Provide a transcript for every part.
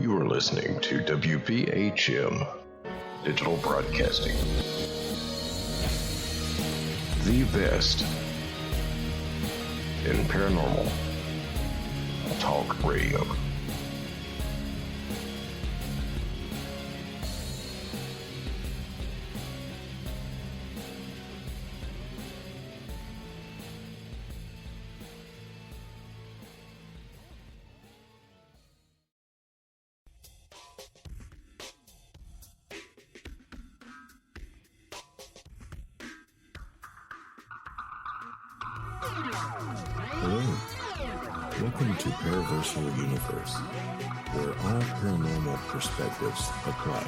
You are listening to WBHM Digital Broadcasting. The best in paranormal talk radio. Hello, welcome to Paraversal Universe, where all paranormal perspectives apply.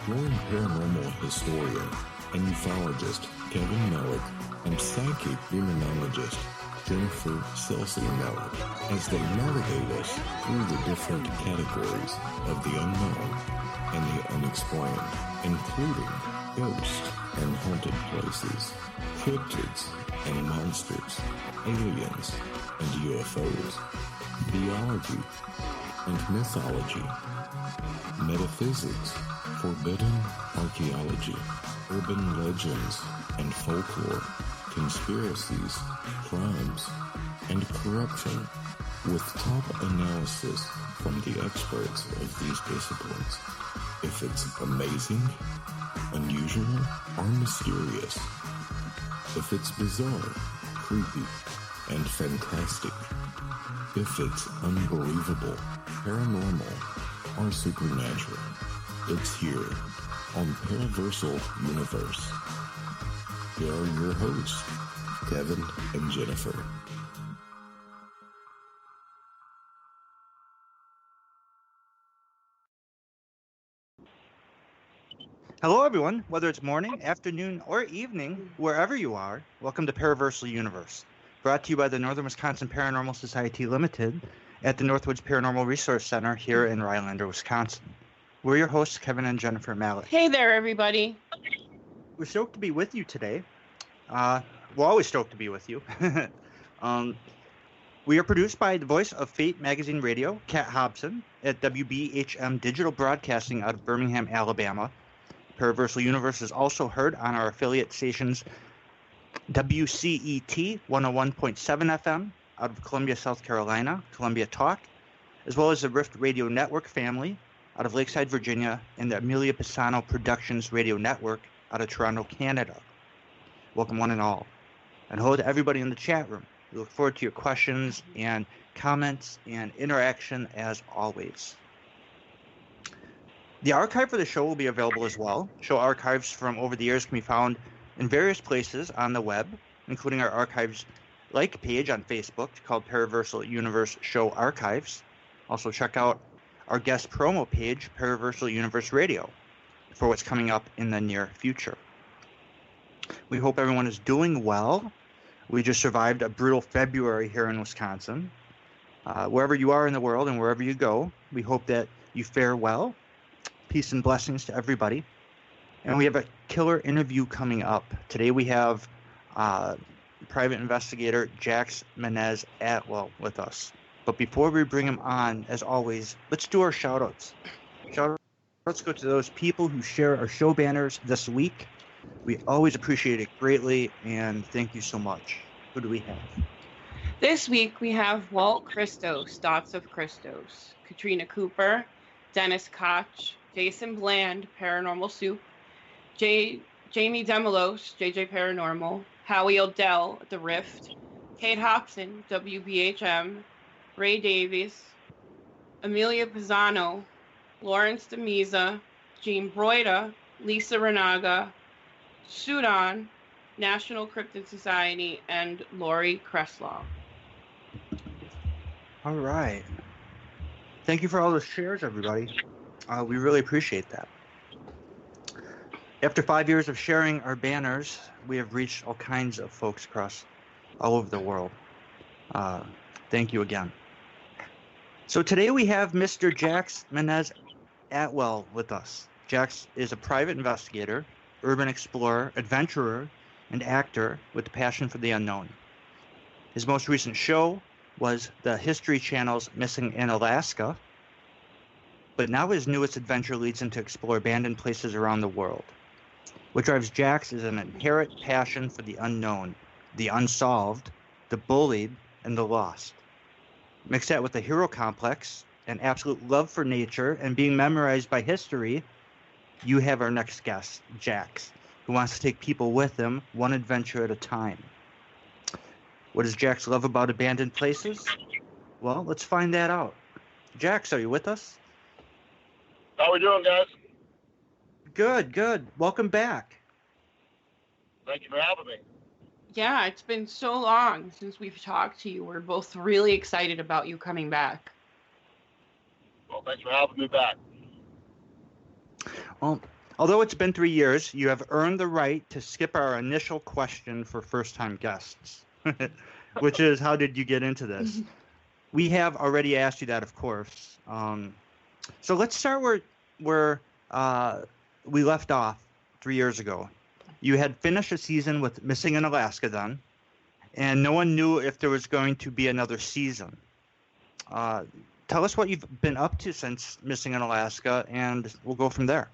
Join paranormal historian and ufologist Kevin Malik and psychic demonologist Jennifer Malik as they navigate us through the different categories of the unknown and the unexplained, including ghosts and haunted places, cryptids and monsters, aliens and UFOs, theology and mythology, metaphysics, forbidden archaeology, urban legends and folklore, conspiracies, crimes, and corruption, with top analysis from the experts of these disciplines. If it's amazing, unusual, or mysterious, if it's bizarre, creepy, and fantastic, if it's unbelievable, paranormal, or supernatural, it's here on Paraversal Universe. Here are your hosts, Kevin and Jennifer. Hello everyone, whether it's morning, afternoon, or evening, wherever you are, welcome to Paraversal Universe, brought to you by the Northern Wisconsin Paranormal Society Limited at the Northwoods Paranormal Resource Center here in Rylander, Wisconsin. We're your hosts, Kevin and Jennifer Malik. Hey there, everybody. We're stoked to be with you today. We're always stoked to be with you. We are produced by the voice of Fate Magazine Radio, Kat Hobson, at WBHM Digital Broadcasting out of Birmingham, Alabama. Paraversal Universe is also heard on our affiliate stations WCET 101.7 FM out of Columbia, South Carolina, Columbia Talk, as well as the Rift Radio Network family out of Lakeside, Virginia, and the Amelia Pisano Productions Radio Network out of Toronto, Canada. Welcome one and all. And hello to everybody in the chat room. We look forward to your questions and comments and interaction as always. The archive for the show will be available as well. Show archives from over the years can be found in various places on the web, including our archives-like page on Facebook called Paraversal Universe Show Archives. Also check out our guest promo page, Paraversal Universe Radio, for what's coming up in the near future. We hope everyone is doing well. We just survived a brutal February here in Wisconsin. Wherever you are in the world and wherever you go, we hope that you fare well. Peace and blessings to everybody. And we have a killer interview coming up. Today we have private investigator Jax Menez Atwell with us. But before we bring him on, as always, let's do our shout-outs. Shout-outs go to those people who share our show banners this week. We always appreciate it greatly, and thank you so much. Who do we have? This week we have Walt Christos, Dots of Christos, Katrina Cooper, Dennis Koch, Jason Bland, Paranormal Soup, Jamie Demelos, JJ Paranormal, Howie Odell, The Rift, Kate Hobson, WBHM, Ray Davies, Amelia Pisano, Lawrence DeMisa, Jean Broida, Lisa Renaga, Sudan, National Cryptid Society, and Lori Kreslaw. All right. Thank you for all the shares, everybody. We really appreciate that. After 5 years of sharing our banners, we have reached all kinds of folks across all over the world. Thank you again. So today we have Mr. Jax Menez Atwell with us. Jax is a private investigator, urban explorer, adventurer, and actor with a passion for the unknown. His most recent show was the History Channel's Missing in Alaska, But now his newest adventure leads him to explore abandoned places around the world. What drives Jax is an inherent passion for the unknown, the unsolved, the bullied, and the lost. Mix that with a hero complex, an absolute love for nature, and being memorized by history, you have our next guest, Jax, who wants to take people with him, one adventure at a time. What does Jax love about abandoned places? Well, let's find that out. Jax, are you with us? How we doing, guys? Good. Welcome back. Thank you for having me. Yeah, it's been so long since we've talked to you. We're both really excited about you coming back. Well, thanks for having me back. Well, although it's been 3 years, you have earned the right to skip our initial question for first-time guests, which is, how did you get into this? We have already asked you that, of course. So let's start where we left off 3 years ago. You had finished a season with Missing in Alaska then, and no one knew if there was going to be another season. Tell us what you've been up to since Missing in Alaska, and we'll go from there.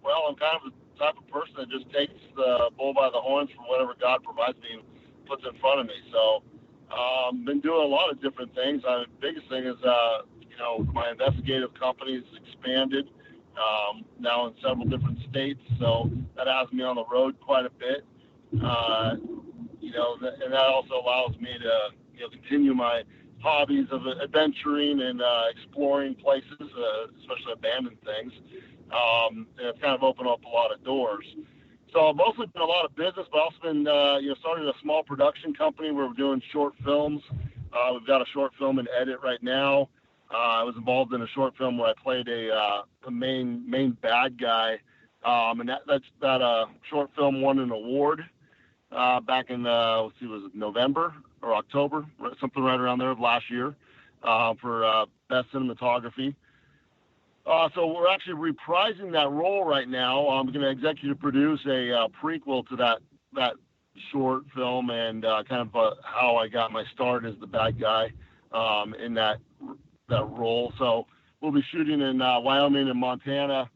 Well, I'm kind of the type of person that just takes the bull by the horns from whatever God provides me and puts in front of me. So, been doing a lot of different things. The biggest thing is, my investigative company's expanded now in several different states. So that has me on the road quite a bit. And that also allows me to, continue my hobbies of adventuring and exploring places, especially abandoned things. And it's kind of opened up a lot of doors. So I've mostly been a lot of business, but also been, started a small production company where we're doing short films. We've got a short film in edit right now. I was involved in a short film where I played a main bad guy, and that short film won an award back in was it November or October, something right around there of last year, for best cinematography. So we're actually reprising that role right now. I'm going to executive produce a prequel to that short film, and kind of how I got my start as the bad guy in that role. So we'll be shooting in Wyoming and Montana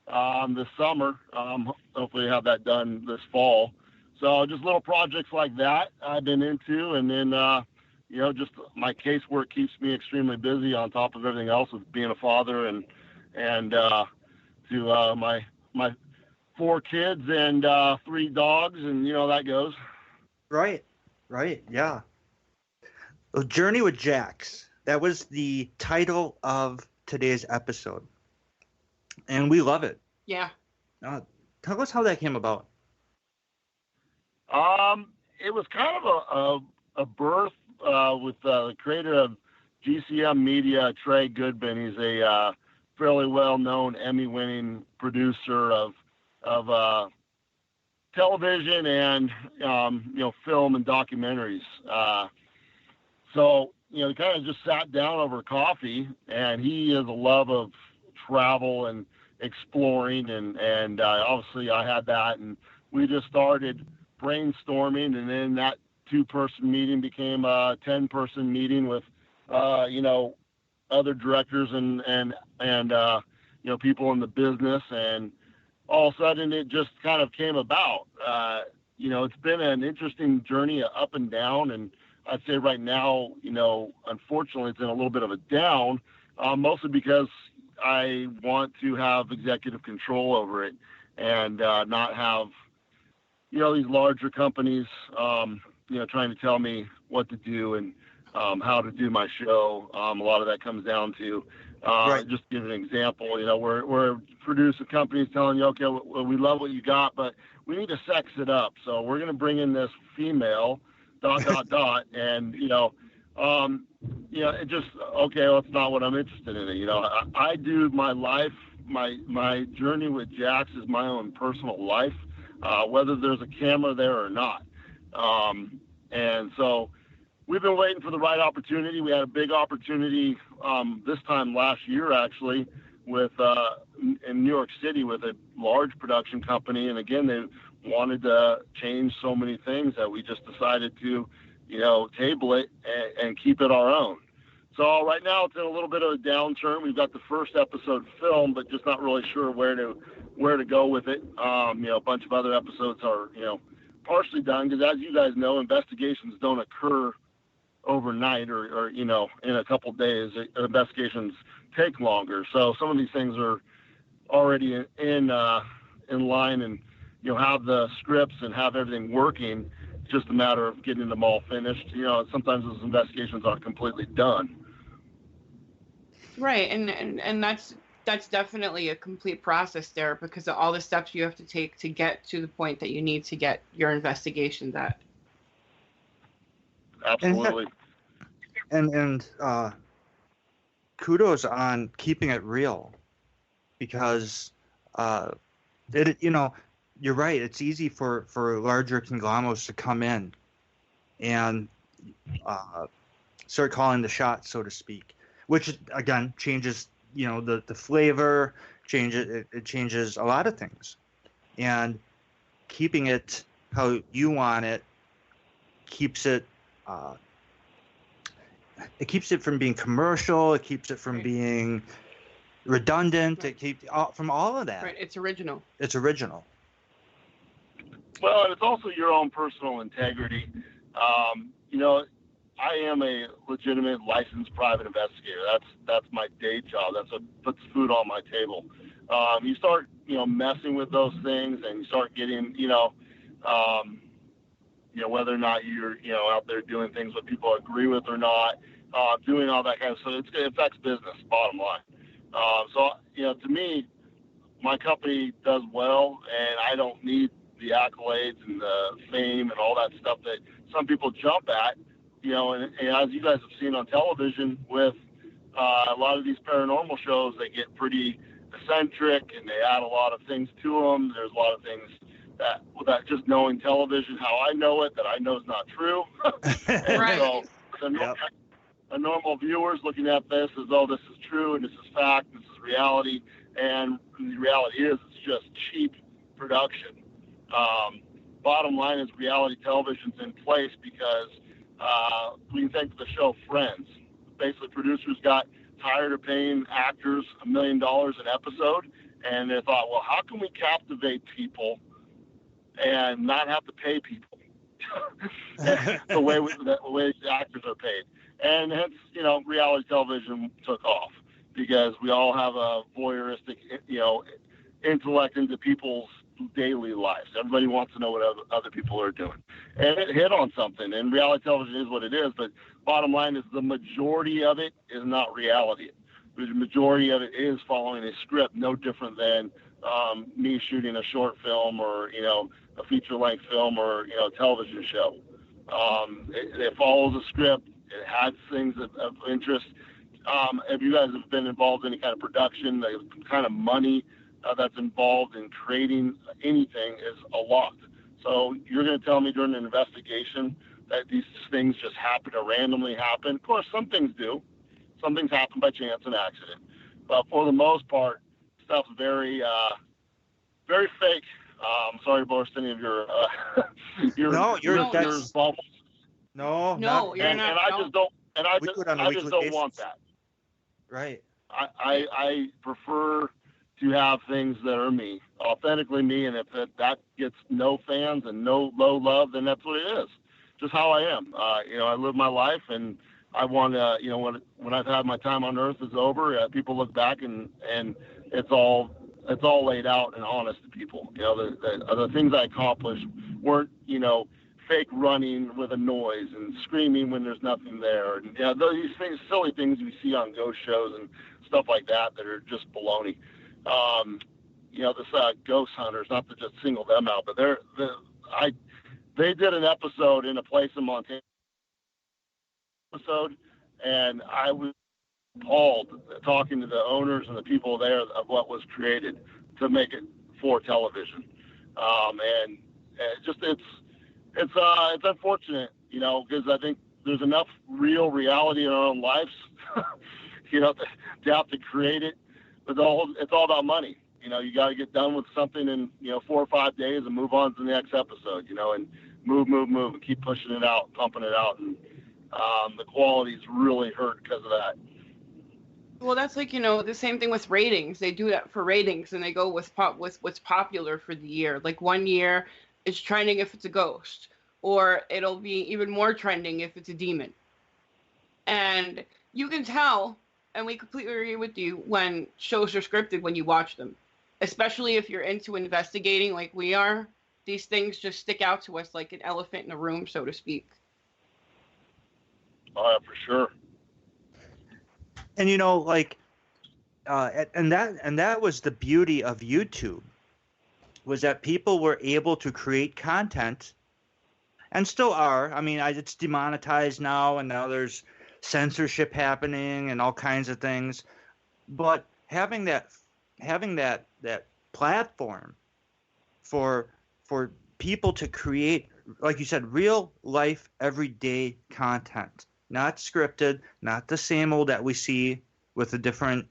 this summer. Hopefully have that done this fall. So just little projects like that I've been into, and then just my casework keeps me extremely busy on top of everything else with being a father and to my 4 kids and 3 dogs, and that goes. Right, yeah. Well, Journey with Jax. That was the title of today's episode, and we love it. Yeah. Tell us how that came about. It was kind of a birth with the creator of GCM Media, Trey Goodman. He's a fairly well-known Emmy-winning producer of television and film and documentaries. So we kind of just sat down over coffee, and he has a love of travel and exploring, and obviously I had that, and we just started brainstorming, and then that 2-person meeting became a 10-person meeting with other directors and people in the business, and all of a sudden it just kind of came about. It's been an interesting journey up and down, and I'd say right now, unfortunately it's in a little bit of a down, mostly because I want to have executive control over it and not have, these larger companies, trying to tell me what to do and how to do my show. A lot of that comes down to, Right. Just to give an example, we're producing companies telling you, okay, well, we love what you got, but we need to sex it up. So we're going to bring in this female, ... and, it just, okay, well, it's not what I'm interested in. I do my life, my journey with Jax is my own personal life, whether there's a camera there or not. And so we've been waiting for the right opportunity. We had a big opportunity this time last year, actually, with in New York City with a large production company. And again, they wanted to change so many things that we just decided to, table it and keep it our own. So right now it's in a little bit of a downturn. We've got the first episode filmed, but just not really sure where to go with it. A bunch of other episodes are, partially done, because as you guys know, investigations don't occur overnight or in a couple days. Investigations take longer. So some of these things are already in line and, have the scripts and have everything working. It's just a matter of getting them all finished. Sometimes those investigations aren't completely done. Right, and that's definitely a complete process there, because of all the steps you have to take to get to the point that you need to get your investigations at. Absolutely. And kudos on keeping it real, because you're right. It's easy for larger conglomerates to come in and start calling the shots, so to speak, which again changes, the flavor, it changes a lot of things, and keeping it how you want it keeps it from being commercial. It keeps it from being redundant. Right. It keeps from all of that. Right. It's original. Well, and it's also your own personal integrity. I am a legitimate licensed private investigator. That's my day job. That's what puts food on my table. You start, messing with those things, and you start getting, whether or not you're, out there doing things that people agree with or not, doing all that kind of stuff. It affects business, bottom line. To me, my company does well, and I don't need the accolades and the fame and all that stuff that some people jump at, and as you guys have seen on television with a lot of these paranormal shows, they get pretty eccentric and they add a lot of things to them. There's a lot of things that without just knowing television, how I know it, that I know is not true. And right. So a normal viewer's looking at this as, oh, this is true and this is fact, this is reality. And the reality is it's just cheap production. Bottom line is reality television's in place because we can thank the show Friends. Basically, producers got tired of paying actors $1 million an episode, and they thought, well, how can we captivate people and not have to pay people the way the actors are paid? And hence, reality television took off because we all have a voyeuristic, intellect into people's daily lives. Everybody wants to know what other people are doing. And it hit on something, and reality television is what it is, but bottom line is the majority of it is not reality. The majority of it is following a script, no different than me shooting a short film or, a feature-length film or, a television show. It follows a script. It has things of interest. If you guys have been involved in any kind of production, the kind of money that's involved in creating anything is a lot. So you're going to tell me during an investigation that these things just happen to randomly happen? Of course, some things do. Some things happen by chance and accident. But for the most part, stuff's very, very fake. Sorry to burst any of your bubbles. No, you're not. And I just don't want that. Right. I prefer to have things that are me, authentically me, and if that gets no fans and no low love, then that's what it is. Just how I am. I live my life, and I want to, when I've had my time on Earth is over, people look back and it's all laid out and honest to people. The things I accomplished weren't, fake running with a noise and screaming when there's nothing there. And these things, silly things we see on ghost shows and stuff like that are just baloney. This ghost hunters, not to just single them out, but they did an episode in a place in Montana and I was appalled talking to the owners and the people there of what was created to make it for television. And it's unfortunate, because I think there's enough real reality in our own lives, to have to create it. But it's all about money. You got to get done with something in, 4 or 5 days and move on to the next episode, and move and keep pushing it out, pumping it out. And the quality's really hurt because of that. Well, that's like, the same thing with ratings. They do that for ratings, and they go with what's popular for the year. Like one year it's trending if it's a ghost, or it'll be even more trending if it's a demon. And you can tell, and we completely agree with you, when shows are scripted when you watch them, especially if you're into investigating like we are. These things just stick out to us like an elephant in a room, so to speak. Oh, yeah, for sure. And and that was the beauty of YouTube, was that people were able to create content, and still are. I mean, it's demonetized now, and now there's censorship happening and all kinds of things. But having that platform for people to create, like you said, real life, everyday content. Not scripted, not the same old that we see with a different,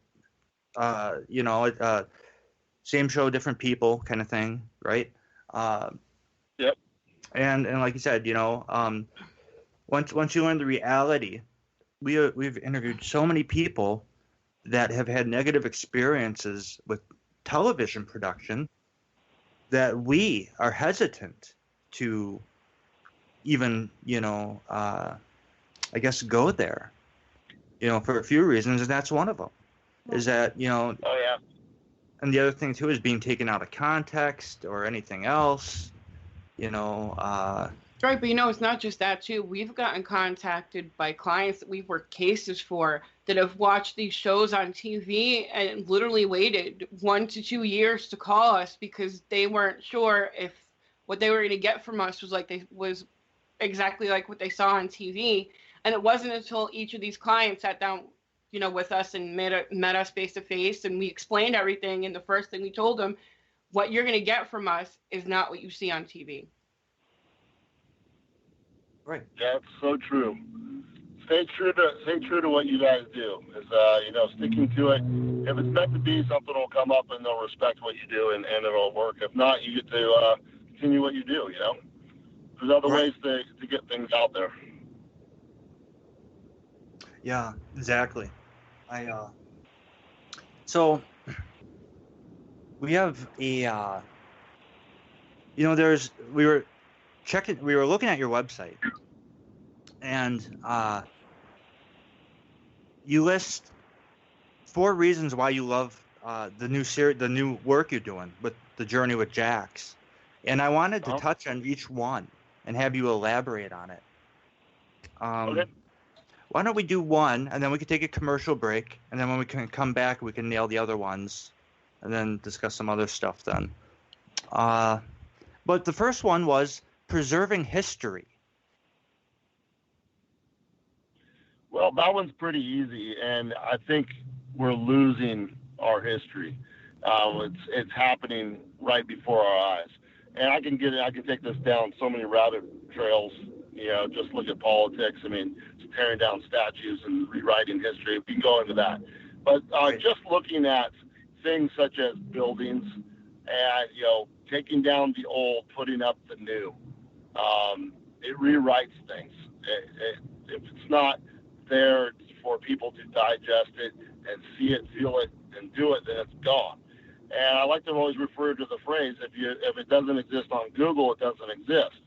same show, different people kind of thing, right? Yep. And like you said, once you learn the reality, we've interviewed so many people that have had negative experiences with television production that we are hesitant to even, I guess, go there, for a few reasons, and that's one of them. Is that, Oh, yeah. And the other thing, too, is being taken out of context or anything else, Right, but it's not just that, too. We've gotten contacted by clients that we've worked cases for that have watched these shows on TV and literally waited 1 to 2 years to call us because they weren't sure if what they were going to get from us was exactly like what they saw on TV. And it wasn't until each of these clients sat down, with us and met us face to face, and we explained everything. And the first thing we told them, what you're going to get from us is not what you see on TV. right? That's so true. Stay true to what you guys do. Is sticking to it. If it's meant to be, something will come up and they'll respect what you do, and it'll work. If not, you get to continue what you do. There's other ways to get things out there. Yeah, exactly. So we have a, we were looking at your website, and you list 4 reasons why you love the new work you're doing with the Journey with Jax, and I wanted to touch on each one and have you elaborate on it. Okay. Why don't we do one, and then we could take a commercial break, and then when we can come back, we can nail the other ones, and then discuss some other stuff then. But the first one was preserving history. Well, that one's pretty easy, and I think we're losing our history. It's happening right before our eyes, and I can take this down so many rabbit trails. Just look at politics. I mean, tearing down statues and rewriting history. We can go into that. But just looking at things such as buildings and, taking down the old, putting up the new, it rewrites things. If it's not there for people to digest it and see it, feel it, and do it, then it's gone. And I like to always refer to the phrase, if it doesn't exist on Google, it doesn't exist.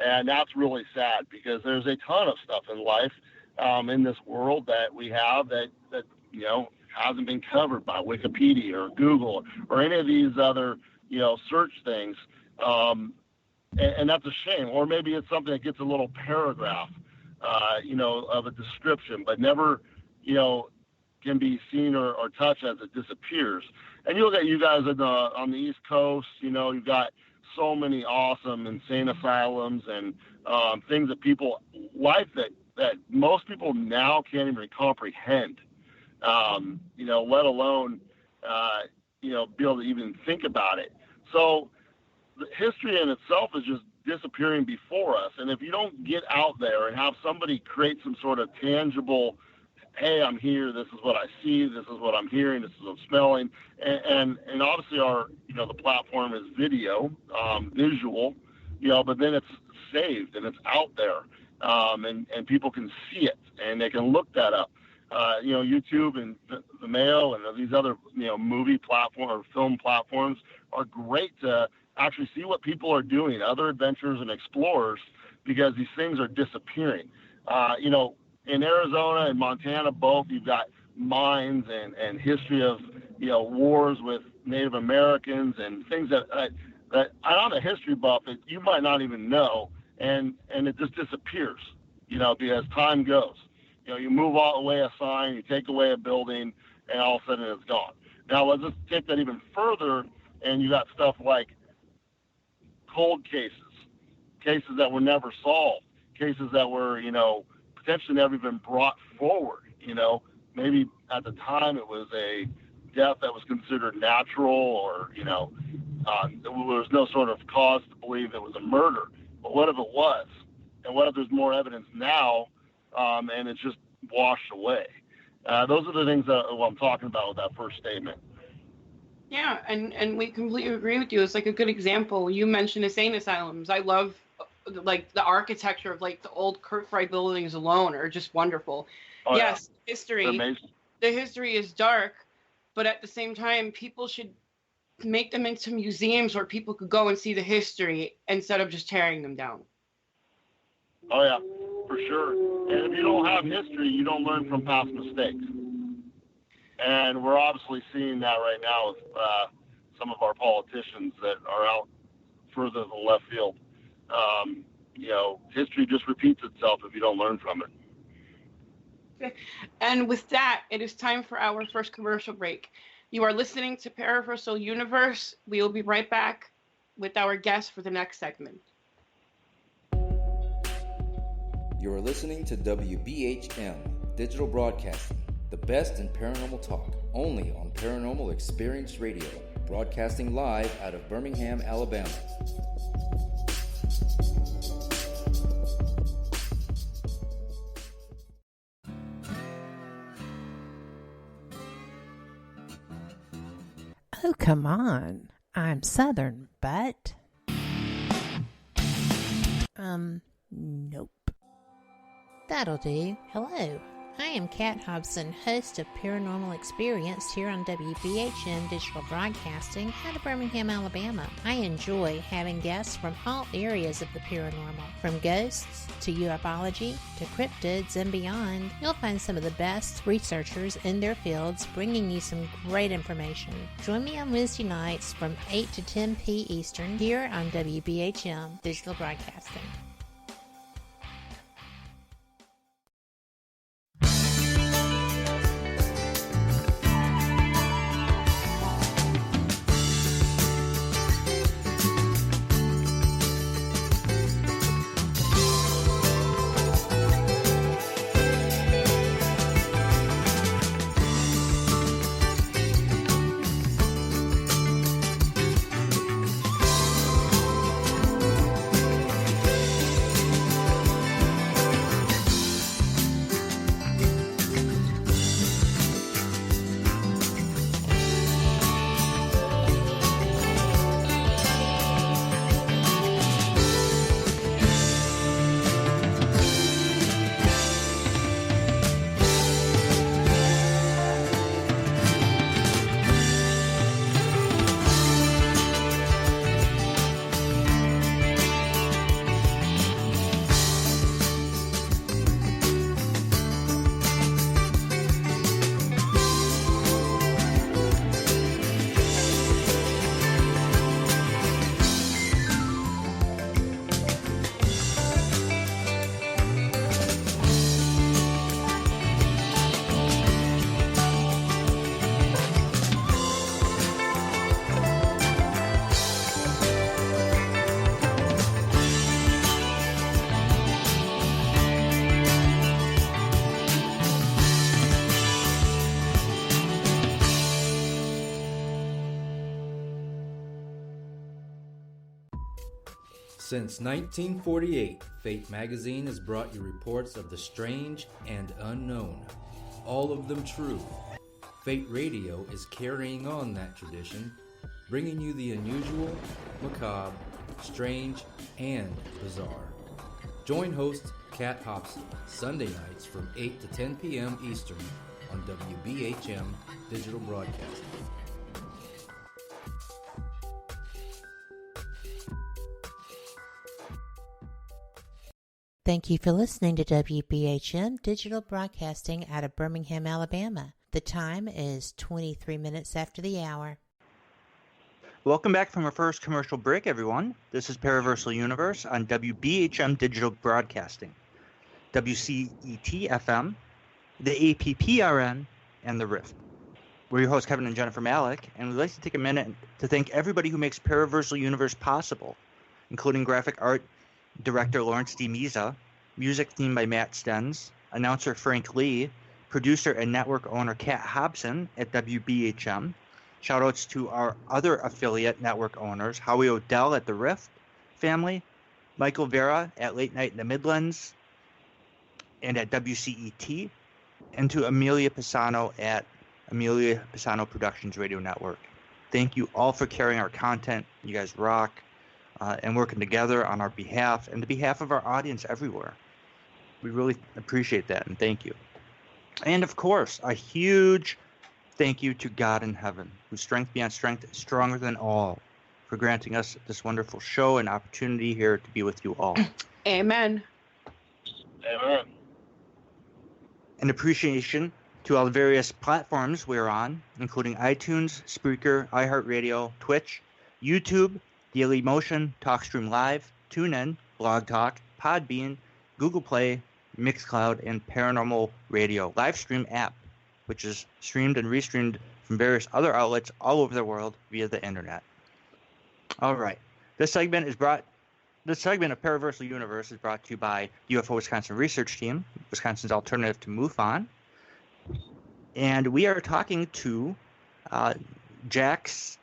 And that's really sad because there's a ton of stuff in life, in this world that we have that hasn't been covered by Wikipedia or Google or any of these other, search things. And that's a shame. Or maybe it's something that gets a little paragraph, of a description, but never, can be seen or touched as it disappears. And you look at you guys on the East Coast, you've got so many awesome insane asylums and things that life that most people now can't even comprehend, let alone, be able to even think about it. So the history in itself is just disappearing before us. And if you don't get out there and have somebody create some sort of tangible, hey, I'm here, this is what I see, this is what I'm hearing, this is what I'm smelling. And obviously the platform is video, visual, but then it's saved and it's out there. and people can see it and they can look that up. YouTube and the Mail and these other, movie platform or film platforms are great to actually see what people are doing, other adventurers and explorers, because these things are disappearing. In Arizona and Montana, both, you've got mines and history of, wars with Native Americans and things that I'm a history buff that you might not even know, and it just disappears, because time goes. You move away a sign, you take away a building, and all of a sudden it's gone. Now let's just take that even further, and you got stuff like cold cases that were never solved, cases that were, potentially never even brought forward. Maybe at the time it was a death that was considered natural, or, there was no sort of cause to believe it was a murder. But what if it was? And what if there's more evidence now, and it's just washed away? Those are the things that I'm talking about with that first statement. Yeah, and we completely agree with you. It's like a good example. You mentioned insane asylums. I love, like, the architecture of, like, the old Kurt Fry buildings alone are just wonderful. Oh, yes, yeah. The history is dark, but at the same time, people should make them into museums where people could go and see the history instead of just tearing them down. Oh, yeah, for sure. And if you don't have history, you don't learn from past mistakes. And we're obviously seeing that right now with some of our politicians that are out further to the left field. History just repeats itself if you don't learn from it. Okay. And with that, it is time for our first commercial break. You are listening to Paraversal Universe. We will be right back with our guest for the next segment. You are listening to WBHM Digital Broadcasting, the best in paranormal talk, only on Paranormal Experience Radio, broadcasting live out of Birmingham, Alabama. Oh, come on. I'm Southern, but... Nope. That'll do. Hello. I am Kat Hobson, host of Paranormal Experience here on WBHM Digital Broadcasting out of Birmingham, Alabama. I enjoy having guests from all areas of the paranormal, from ghosts to ufology to cryptids and beyond. You'll find some of the best researchers in their fields bringing you some great information. Join me on Wednesday nights from 8 to 10 p. Eastern here on WBHM Digital Broadcasting. Since 1948, Fate magazine has brought you reports of the strange and unknown, all of them true. Fate Radio is carrying on that tradition, bringing you the unusual, macabre, strange, and bizarre. Join host Kat Hobson, Sunday nights from 8 to 10 p.m. Eastern on WBHM Digital Broadcasting. Thank you for listening to WBHM Digital Broadcasting out of Birmingham, Alabama. The time is 23 minutes after the hour. Welcome back from our first commercial break, everyone. This is Paraversal Universe on WBHM Digital Broadcasting, WCET-FM, the APPRN, and the Rift. We're your hosts, Kevin and Jennifer Malik, and we'd like to take a minute to thank everybody who makes Paraversal Universe possible, including graphic art director Lawrence D. Miza, music theme by Matt Stenz, announcer Frank Lee, producer and network owner Kat Hobson at WBHM. Shoutouts to our other affiliate network owners, Howie Odell at the Rift family, Michael Vera at Late Night in the Midlands and at WCET, and to Amelia Pisano at Amelia Pisano Productions Radio Network. Thank you all for carrying our content. You guys rock. And working together on our behalf and the behalf of our audience everywhere. We really appreciate that, and thank you. And of course, a huge thank you to God in heaven, whose strength beyond strength is stronger than all, for granting us this wonderful show and opportunity here to be with you all. Amen. Amen. An appreciation to all the various platforms we're on, including iTunes, Spreaker, iHeartRadio, Twitch, YouTube, Daily Motion, TalkStream Live, TuneIn, Blog Talk, Podbean, Google Play, Mixcloud, and Paranormal Radio Livestream app, which is streamed and restreamed from various other outlets all over the world via the internet. All right. This segment of Paraversal Universe is brought to you by UFO Wisconsin Research Team, Wisconsin's alternative to MUFON. And we are talking to Jax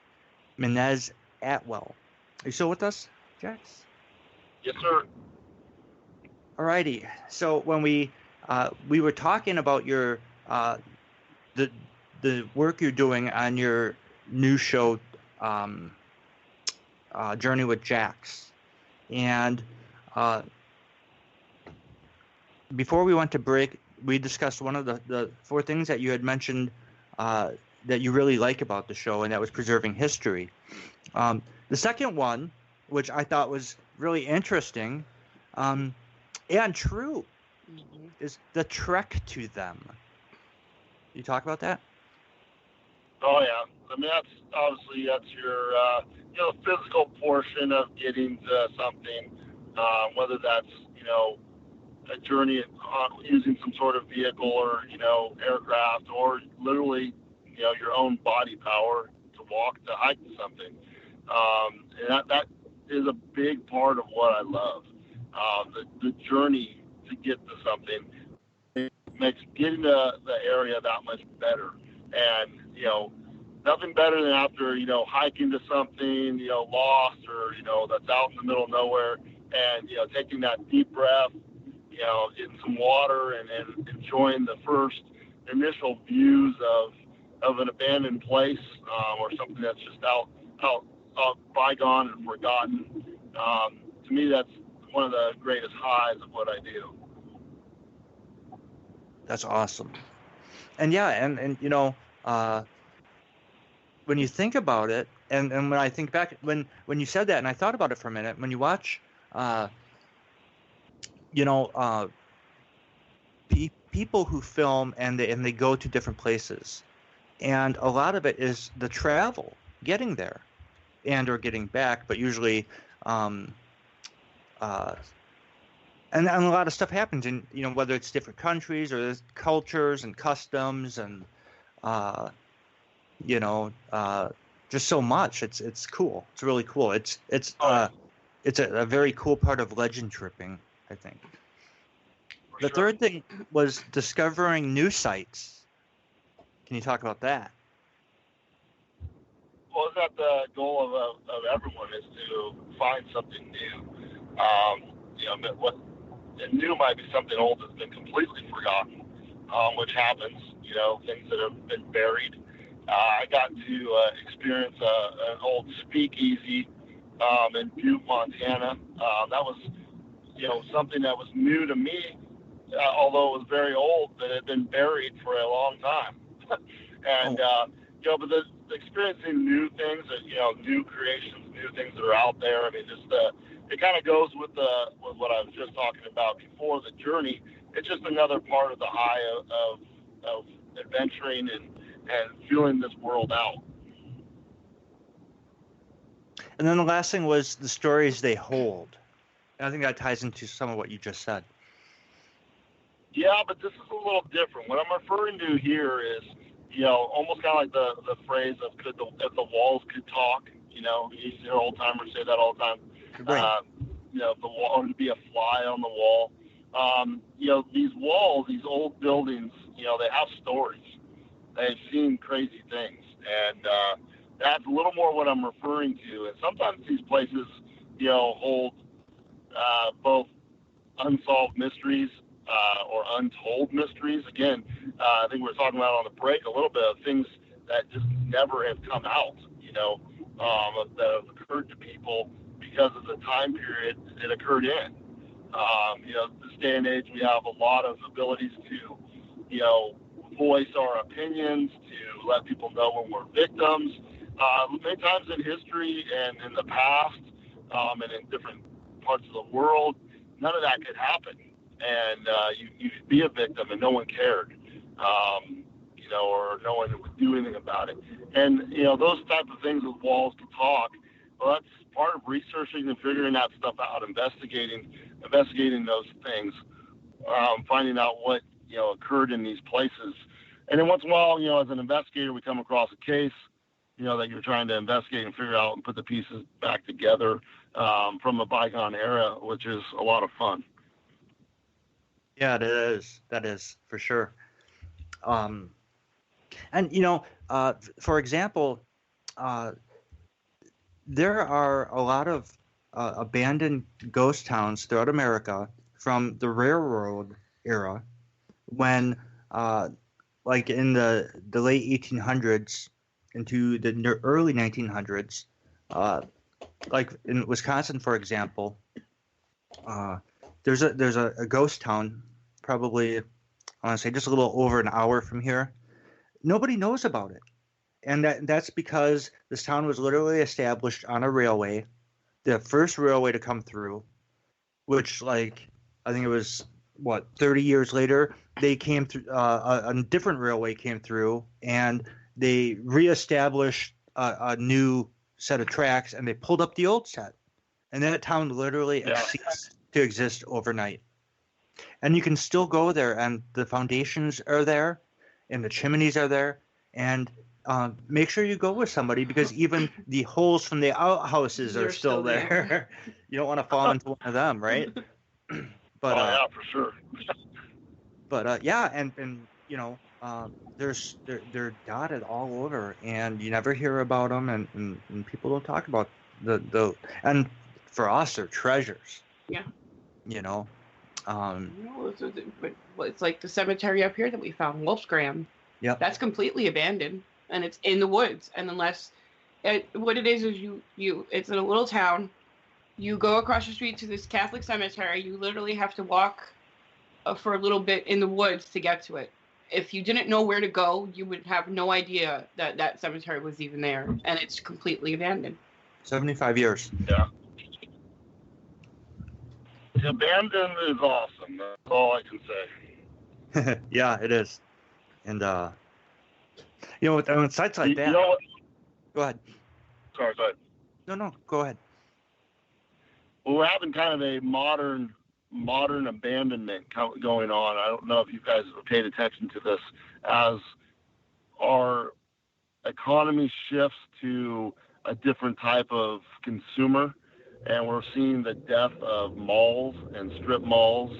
Menez Atwell. Are you still with us, Jax? Yes, sir. Alrighty. So when we were talking about your the work you're doing on your new show, Journey with Jax, and before we went to break, we discussed one of the four things that you had mentioned that you really like about the show, and that was preserving history. The second one, which I thought was really interesting and true, is the trek to them. You talk about that? Oh yeah, I mean that's your physical portion of getting to something, whether that's a journey using some sort of vehicle or aircraft or literally your own body power to hike to something. And that is a big part of what I love. The journey to get to something, it makes getting to the area that much better. And, nothing better than after, hiking to something, lost or, that's out in the middle of nowhere and, taking that deep breath, getting some water and enjoying the first initial views of an abandoned place or something that's just out bygone and forgotten. To me, that's one of the greatest highs of what I do. That's awesome. And yeah, and when you think about it, and when I think back, when you said that, and I thought about it for a minute, when you watch, people who film and they go to different places, and a lot of it is the travel, getting there, and or getting back, but usually, and a lot of stuff happens in whether it's different countries or there's cultures and customs and just so much. It's cool. It's really cool. It's a very cool part of legend tripping, I think. The third thing was discovering new sites. Can you talk about that? Well, is that the goal of everyone, is to find something new? What new might be something old that's been completely forgotten, which happens. Things that have been buried. I got to experience an old speakeasy in Butte, Montana. That was something that was new to me, although it was very old, that had been buried for a long time. And, but the experiencing new things, new creations, new things that are out there. I mean, it kind of goes with what I was just talking about before, the journey. It's just another part of the high of adventuring and feeling this world out. And then the last thing was the stories they hold. And I think that ties into some of what you just said. Yeah, but this is a little different. What I'm referring to here is, almost kind of like the phrase of if the walls could talk. You hear old timers say that all the time. Right. If the wall would be a fly on the wall. These walls, these old buildings, they have stories. They've seen crazy things, and that's a little more what I'm referring to. And sometimes these places, hold both unsolved mysteries or untold mysteries. Again, I think we were talking about on the break a little bit of things that just never have come out, that have occurred to people because of the time period it occurred in. This day and age, we have a lot of abilities to, voice our opinions, to let people know when we're victims. Many times in history and in the past, and in different parts of the world, none of that could happen. And you could be a victim and no one cared, or no one would do anything about it. And, those type of things with walls to talk, well, that's part of researching and figuring that stuff out, investigating those things, finding out what, occurred in these places. And then once in a while, as an investigator, we come across a case, that you're trying to investigate and figure out and put the pieces back together from a bygone era, which is a lot of fun. Yeah, it is. That is for sure. And for example, there are a lot of abandoned ghost towns throughout America from the railroad era, when, like in the late 1800s into the early 1900s, like in Wisconsin, for example, there's a ghost town, probably, I want to say just a little over an hour from here. Nobody knows about it. And that's because this town was literally established on a railway, the first railway to come through, which, like, I think it was, 30 years later, they came through, a different railway came through, and they reestablished a new set of tracks, and they pulled up the old set. And that town literally ceased to exist overnight. And you can still go there, and the foundations are there, and the chimneys are there, and make sure you go with somebody, because even the holes from the outhouses are still there. You don't want to fall into one of them, right? But yeah, for sure. But and they're dotted all over, and you never hear about them, and people don't talk about the and for us they're treasures. Yeah. It's like the cemetery up here that we found, Wolfsgram. Yeah. That's completely abandoned, and it's in the woods. And unless what it is you it's in a little town. You go across the street to this Catholic cemetery. You literally have to walk for a little bit in the woods to get to it. If you didn't know where to go, you would have no idea that cemetery was even there, and it's completely abandoned. 75 years. Yeah. Abandoned is awesome. That's all I can say. Yeah, it is. And on sites like that. You know what? Go ahead. Sorry, go ahead. No, go ahead. Well, we're having kind of a modern abandonment going on. I don't know if you guys have paid attention to this, as our economy shifts to a different type of consumer, and we're seeing the death of malls and strip malls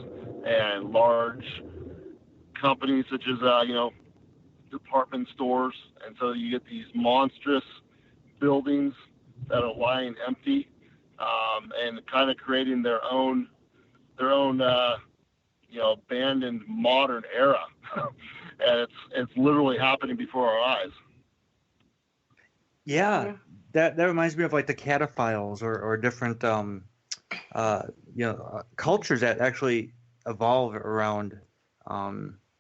and large companies such as department stores. And so you get these monstrous buildings that are lying empty, and kind of creating their own abandoned modern era. And it's literally happening before our eyes. Yeah, that reminds me of like the cataphiles or different cultures that actually evolve around.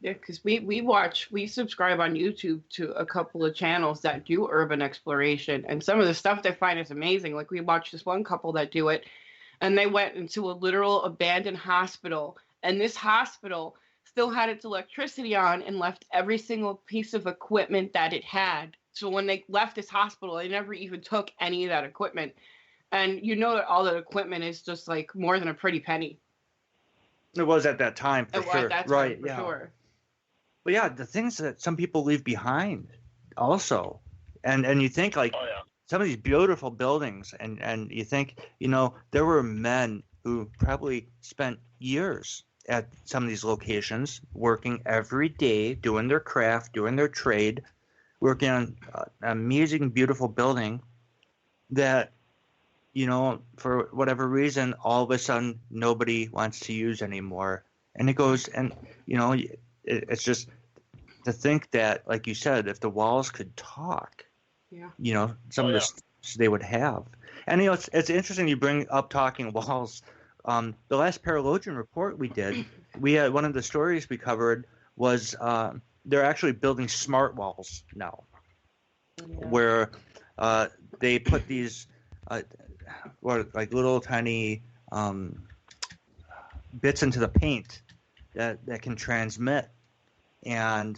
Yeah, because we subscribe on YouTube to a couple of channels that do urban exploration, and some of the stuff they find is amazing. Like we watched this one couple that do it, and they went into a literal abandoned hospital, and this hospital still had its electricity on and left every single piece of equipment that it had. So when they left this hospital, they never even took any of that equipment. And you know that all that equipment is just like more than a pretty penny. It was at that time, for sure. At that time, right, for yeah. sure. But yeah, the things that some people leave behind also. And you think like some of these beautiful buildings and you think, there were men who probably spent years at some of these locations working every day, doing their craft, doing their trade, working on an amazing, beautiful building that, for whatever reason, all of a sudden nobody wants to use anymore. And it goes, and, it's just to think that, like you said, if the walls could talk, some of this they would have. And, it's interesting you bring up talking walls. The last Paralogian report we did, we had one of the stories we covered was they're actually building smart walls now, where they put these like little tiny bits into the paint that can transmit, and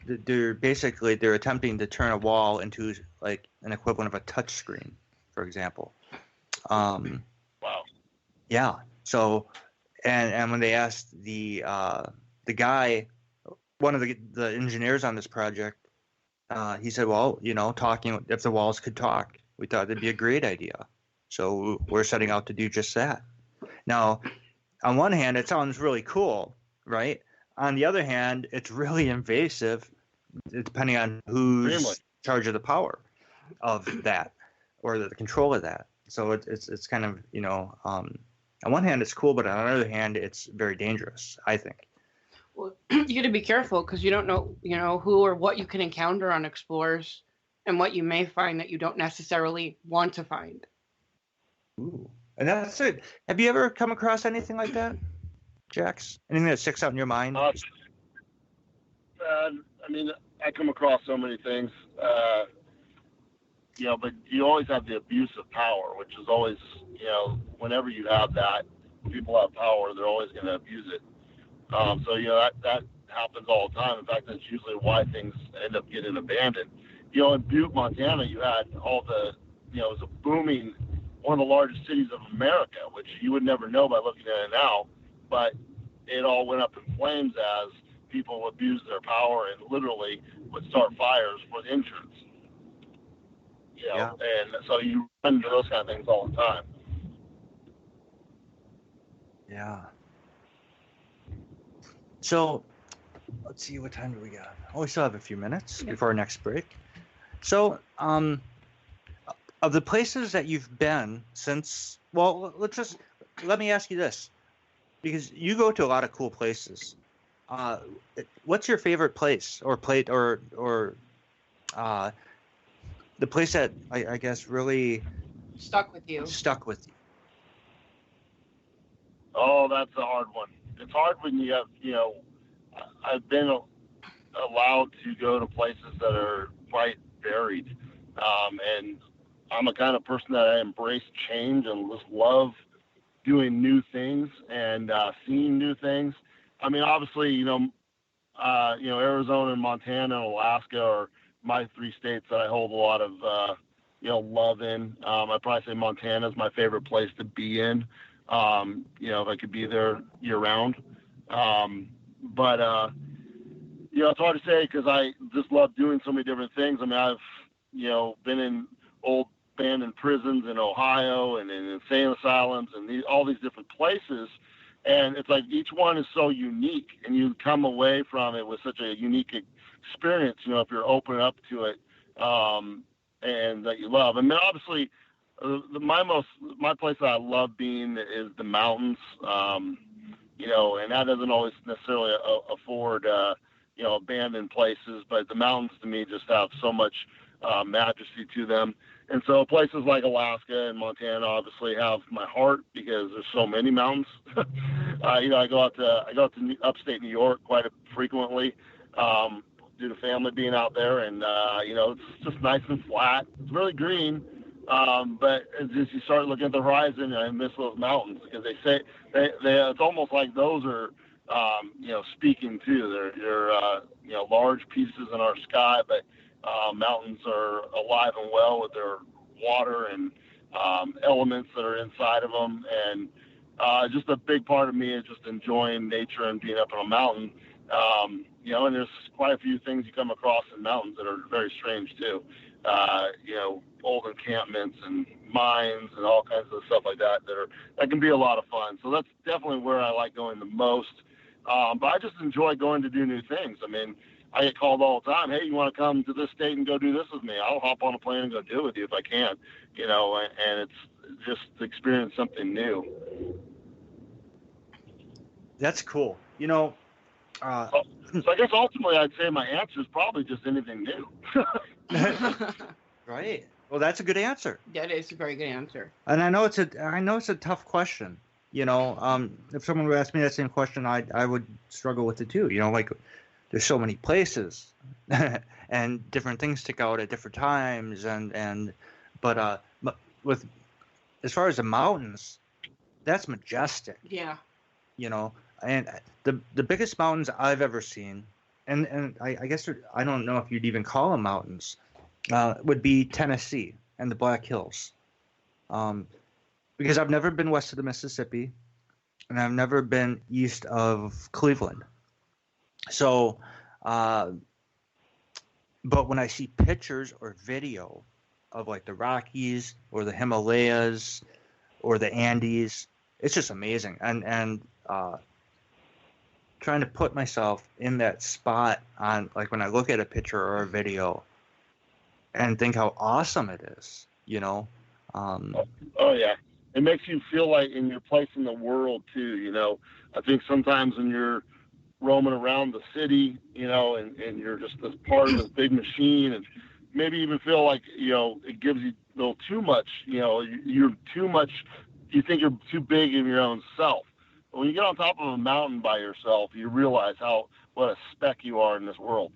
they're attempting to turn a wall into like an equivalent of a touch screen, for example. Wow. Yeah. So, and when they asked the guy, one of the engineers on this project, he said, well, talking, if the walls could talk, we thought it'd be a great idea. So we're setting out to do just that. Now, on one hand, it sounds really cool, right? On the other hand, it's really invasive, depending on who's in charge of the power of that or the control of that. So it's kind of, on one hand, it's cool, but on the other hand, it's very dangerous, I think. Well, you got to be careful because you don't know, who or what you can encounter on Explorers and what you may find that you don't necessarily want to find. Ooh. And that's it. Have you ever come across anything like that, Jax? Anything that sticks out in your mind? I come across so many things, but you always have the abuse of power, which is always, whenever you have that, people have power, they're always going to abuse it. That happens all the time. In fact, that's usually why things end up getting abandoned. In Butte, Montana, you had all the, it was a booming, one of the largest cities of America, which you would never know by looking at it now, but it all went up in flames as people abused their power and literally would start fires for the insurance. And so you run into those kind of things all the time. Yeah. So, let's see, what time do we got? Oh, we still have a few minutes before our next break. So, of the places that you've been since, well, let me ask you this, because you go to a lot of cool places. What's your favorite place or the place that I guess really stuck with you? Oh, that's a hard one. It's hard when you have, I've been allowed to go to places that are quite varied. And I'm a kind of person that I embrace change and just love doing new things and seeing new things. I mean, obviously, Arizona and Montana and Alaska are my three states that I hold a lot of, love in. I'd probably say Montana is my favorite place to be in. If I could be there year round. It's hard to say because I just love doing so many different things. I mean, I've, been in old abandoned prisons in Ohio and in insane asylums and all these different places. And it's like each one is so unique and you come away from it with such a unique experience, if you're open up to it and that you love. I mean, obviously, my place that I love being is the mountains, and that doesn't always necessarily afford, abandoned places, but the mountains to me just have so much majesty to them. And so places like Alaska and Montana obviously have my heart because there's so many mountains. I go out to upstate New York quite frequently due to family being out there, and it's just nice and flat. It's really green, but as you start looking at the horizon, I miss those mountains because they say it's almost like those are speaking too. They're large pieces in our sky, but mountains are alive and well with their water and elements that are inside of them. And just a big part of me is just enjoying nature and being up on a mountain. And there's quite a few things you come across in mountains that are very strange too. Old encampments and mines and all kinds of stuff like that that can be a lot of fun. So that's definitely where I like going the most. But I just enjoy going to do new things. I mean, I get called all the time. Hey, you want to come to this state and go do this with me? I'll hop on a plane and go do it with you if I can. And it's just to experience something new. That's cool. So I guess ultimately I'd say my answer is probably just anything new. Right. Well, that's a good answer. That is a very good answer. And I know it's a tough question. If someone would ask me that same question, I would struggle with it too. Like there's so many places and different things stick out at different times. But with as far as the mountains, that's majestic. Yeah. And the biggest mountains I've ever seen, and I guess I don't know if you'd even call them mountains, would be Tennessee and the Black Hills. Because I've never been west of the Mississippi, and I've never been east of Cleveland. So, but when I see pictures or video of like the Rockies or the Himalayas or the Andes, it's just amazing. And trying to put myself in that spot on, like when I look at a picture or a video and think how awesome it is, Oh yeah. It makes you feel like in your place in the world too. I think sometimes when you're roaming around the city, and you're just this part of this big machine, and maybe even feel like, it gives you a little too much, you're too much, you think you're too big in your own self. But when you get on top of a mountain by yourself, you realize what a speck you are in this world.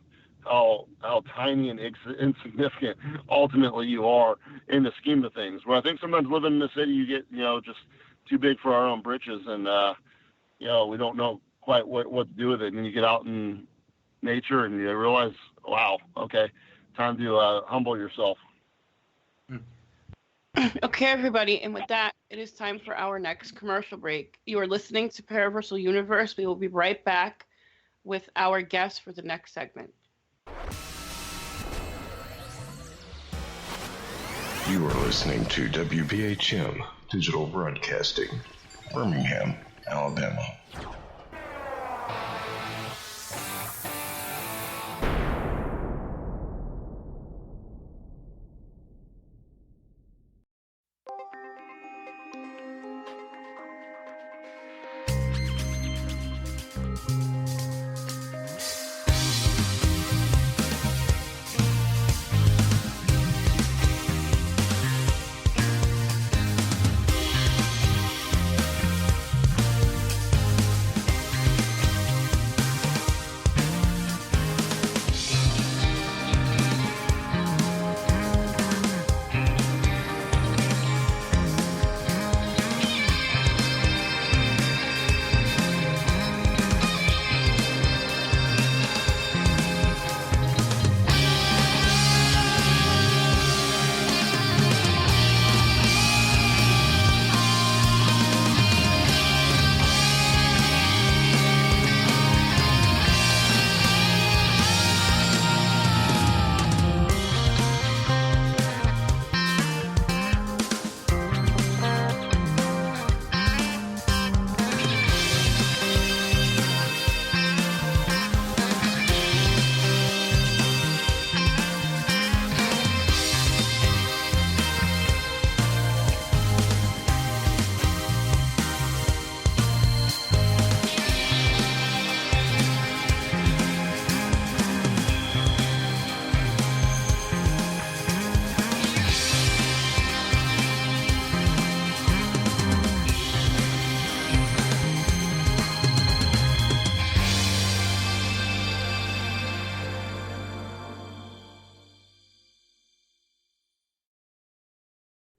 How tiny and insignificant ultimately you are in the scheme of things. Where I think sometimes living in the city, you get, just too big for our own britches, and we don't know quite what to do with it. And then you get out in nature and you realize, wow, okay, time to humble yourself. Okay, everybody, and with that, it is time for our next commercial break. You are listening to Paraversal Universe. We will be right back with our guest for the next segment. You are listening to WBHM Digital Broadcasting, Birmingham, Alabama.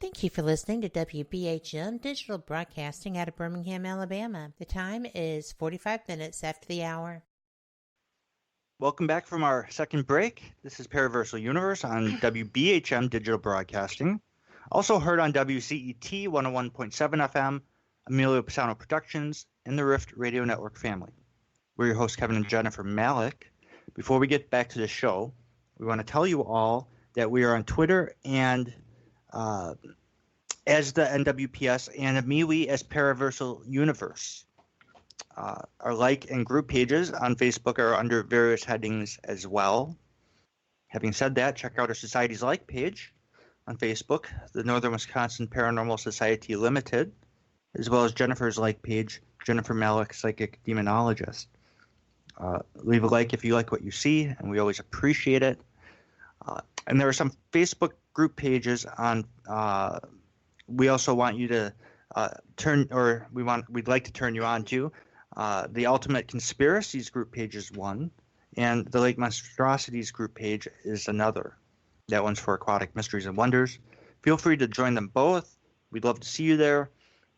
Thank you for listening to WBHM Digital Broadcasting out of Birmingham, Alabama. The time is 45 minutes after the hour. Welcome back from our second break. This is Paraversal Universe on WBHM Digital Broadcasting. Also heard on WCET 101.7 FM, Emilio Pisano Productions, and the Rift Radio Network family. We're your hosts, Kevin and Jennifer Malik. Before we get back to the show, we want to tell you all that we are on Twitter and as the NWPS and MeWe as Paraversal Universe. Our like and group pages on Facebook are under various headings as well. Having said that, check out our Society's Like page on Facebook, the Northern Wisconsin Paranormal Society Limited, as well as Jennifer's like page, Jennifer Malik, Psychic Demonologist. Leave a like if you like what you see, and we always appreciate it. And there are some Facebook group pages on. We also want you to we'd like to turn you on to the Ultimate Conspiracies group page is one, and the Lake Monstrosities group page is another. That one's for Aquatic Mysteries and Wonders. Feel free to join them both. We'd love to see you there.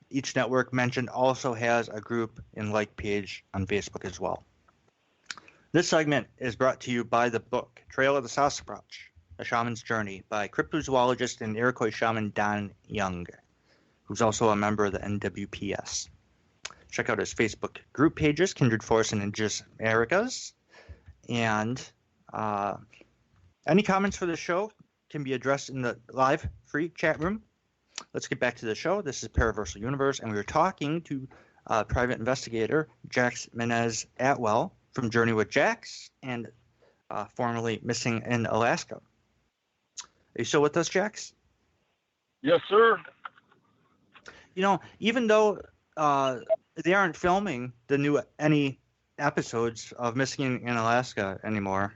Each network mentioned also has a group and like page on Facebook as well. This segment is brought to you by the book Trail of the Sasquatch, A Shaman's Journey by cryptozoologist and Iroquois shaman Don Young, who's also a member of the NWPS. Check out his Facebook group pages, Kindred Force and Indigenous Americas. And any comments for the show can be addressed in the live free chat room. Let's get back to the show. This is Paraversal Universe, and we were talking to private investigator Jax Menez Atwell from Journey with Jax and formerly Missing in Alaska. Are you still with us, Jax? Yes, sir. You know, even though they aren't filming any episodes of Missing in Alaska anymore,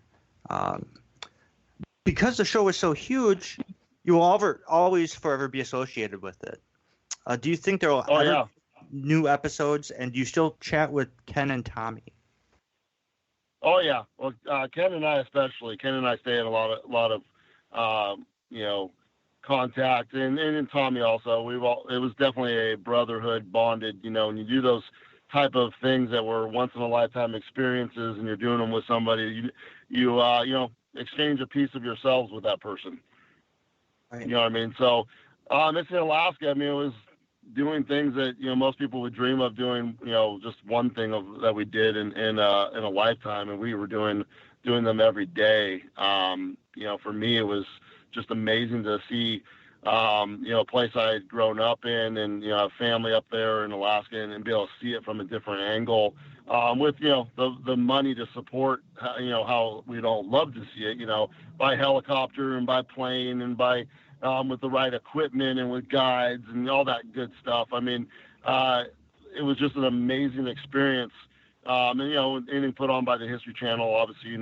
because the show is so huge, you will always forever be associated with it. Do you think there will ever be new episodes, and do you still chat with Ken and Tommy? Oh yeah, well, Ken and I especially. Ken and I stay in a lot of contact, and Tommy also. It was definitely a brotherhood, bonded. When you do those type of things that were once in a lifetime experiences, and you're doing them with somebody, you exchange a piece of yourselves with that person. Right. You know what I mean? So, Missing in Alaska, it was doing things that most people would dream of doing. Just one thing that we did in a lifetime, and we were doing them every day. For me, it was just amazing to see a place I had grown up in, and have family up there in Alaska, and be able to see it from a different angle. With the money to support how we'd all love to see it, by helicopter and by plane and by with the right equipment and with guides and all that good stuff. It was just an amazing experience. Anything put on by the History Channel, obviously,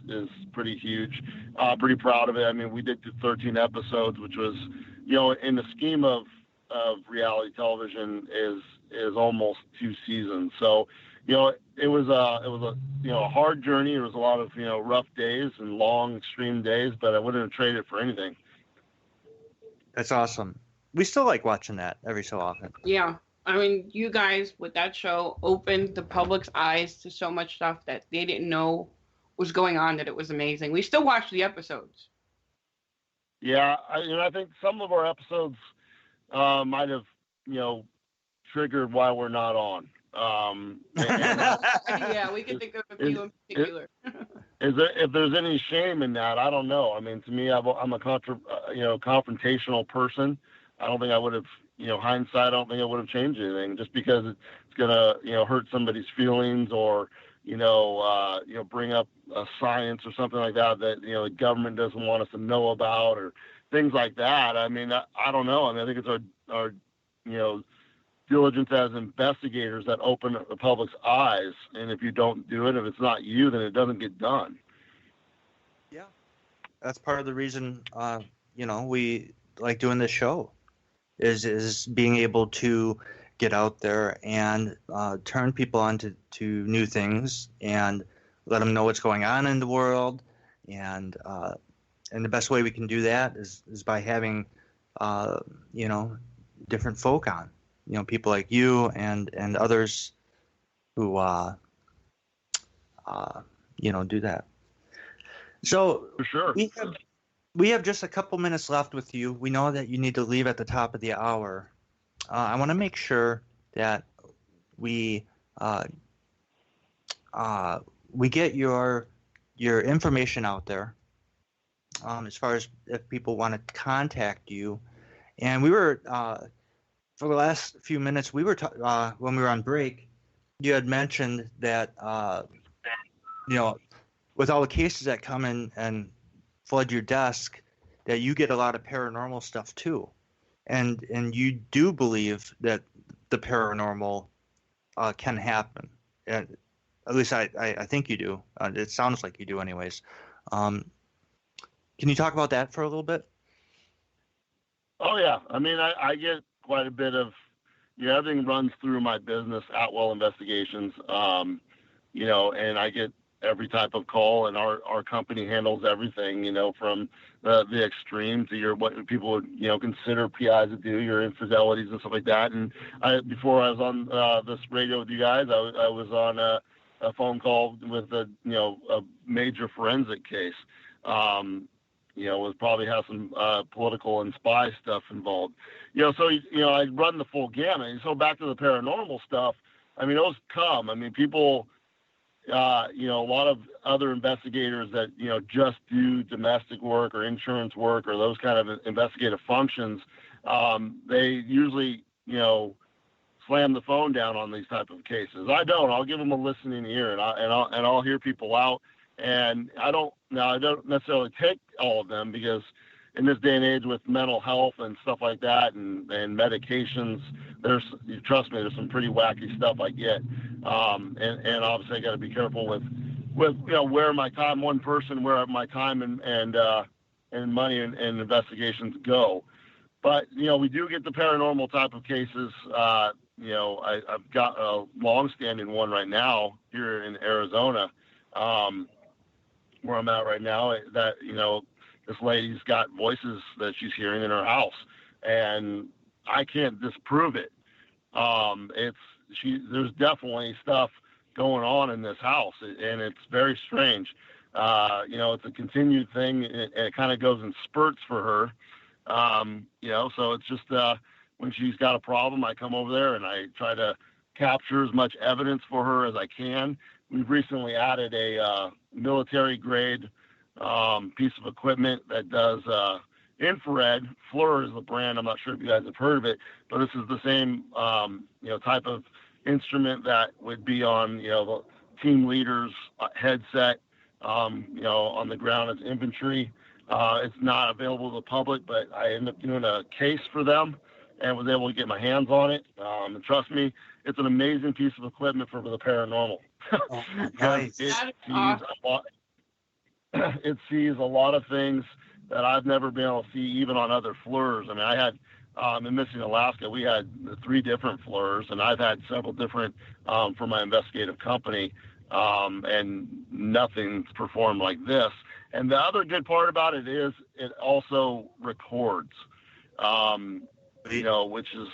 is pretty huge. Pretty proud of it. We did 13 episodes, which was, in the scheme of reality television, is almost 2 seasons. So, it was a hard journey. There was a lot of rough days and long, extreme days, but I wouldn't have traded it for anything. That's awesome. We still like watching that every so often. Yeah. You guys with that show opened the public's eyes to so much stuff that they didn't know was going on, that it was amazing. We still watch the episodes. Yeah. I think some of our episodes might have, triggered why we're not on. Yeah, we can think of a few in particular. If there's any shame in that, I don't know. To me, I'm a confrontational person. I don't think I would have, hindsight, I don't think I would have changed anything just because it's gonna, hurt somebody's feelings or, bring up science or something like that the government doesn't want us to know about or things like that. I don't know. I think it's our diligence as investigators that open the public's eyes, and if you don't do it, if it's not you, then it doesn't get done. Yeah, that's part of the reason we like doing this show is being able to get out there and turn people on to new things and let them know what's going on in the world, and the best way we can do that is by having you know, different folk on, you know, people like you and others who, you know, do that. So For sure. We have just a couple minutes left with you. We know that you need to leave at the top of the hour. I want to make sure that we get your information out there, as far as if people want to contact you. And we were for the last few minutes, we were when we were on break, you had mentioned that you know, with all the cases that come in and flood your desk, that you get a lot of paranormal stuff too, and you do believe that the paranormal can happen. And at least I think you do. It sounds like you do, anyways. Can you talk about that for a little bit? Oh yeah, I mean, I get quite a bit of, you know, everything runs through my business, Atwell Investigations, you know, and I get every type of call, and our company handles everything, you know, from the extreme to your what people would, you know, consider PIs to do, your infidelities and stuff like that. And before I was on this radio with you guys, I was on a phone call with a major forensic case. You know, it probably has some political and spy stuff involved. You know, so, you know, I run the full gamut. And so back to the paranormal stuff, I mean, those come. I mean, people, you know, a lot of other investigators that, you know, just do domestic work or insurance work or those kind of investigative functions, they usually, you know, slam the phone down on these type of cases. I don't. I'll give them a listening ear, and I'll hear people out. And I don't necessarily take all of them, because in this day and age with mental health and stuff like that and medications, trust me, there's some pretty wacky stuff I get. And obviously I got to be careful with, you know, where my time, where my time and money and investigations go. But, you know, we do get the paranormal type of cases. You know, I've got a long-standing one right now here in Arizona, where I'm at right now, that, you know, this lady's got voices that she's hearing in her house, and I can't disprove it. There's definitely stuff going on in this house, and it's very strange. You know, it's a continued thing, and it kind of goes in spurts for her. You know, so it's just when she's got a problem, I come over there and I try to capture as much evidence for her as I can. We've recently added a military grade piece of equipment that does infrared. FLIR is the brand. I'm not sure if you guys have heard of it, but this is the same you know, type of instrument that would be on, you know, the team leader's headset, you know, on the ground as infantry. It's not available to the public, but I ended up doing a case for them and was able to get my hands on it. And trust me, it's an amazing piece of equipment for the paranormal. Nice. It sees a lot of things that I've never been able to see, even on other FLIRs. I mean, I had in Missing Alaska, we had 3 different FLIRs, and I've had several different for my investigative company, and nothing's performed like this. And the other good part about it is it also records, you know, which is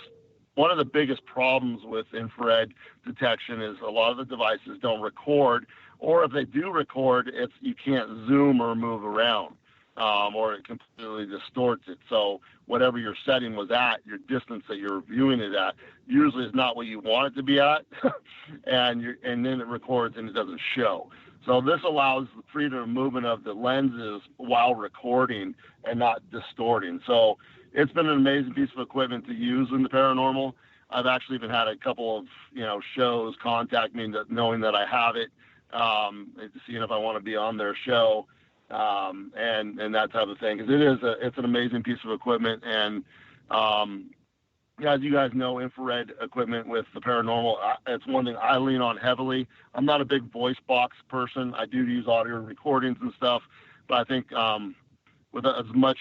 one of the biggest problems with infrared detection, is a lot of the devices don't record, or if they do record, you can't zoom or move around, or it completely distorts it. So whatever your setting was at, your distance that you're viewing it at, usually is not what you want it to be at, and then it records and it doesn't show. So this allows the freedom of movement of the lenses while recording and not distorting. So it's been an amazing piece of equipment to use in the paranormal. I've actually even had a couple of, you know, shows contact me knowing that I have it, seeing if I want to be on their show, and that type of thing. Because it's an amazing piece of equipment. And as you guys know, infrared equipment with the paranormal, it's one thing I lean on heavily. I'm not a big voice box person. I do use audio recordings and stuff, but I think with as much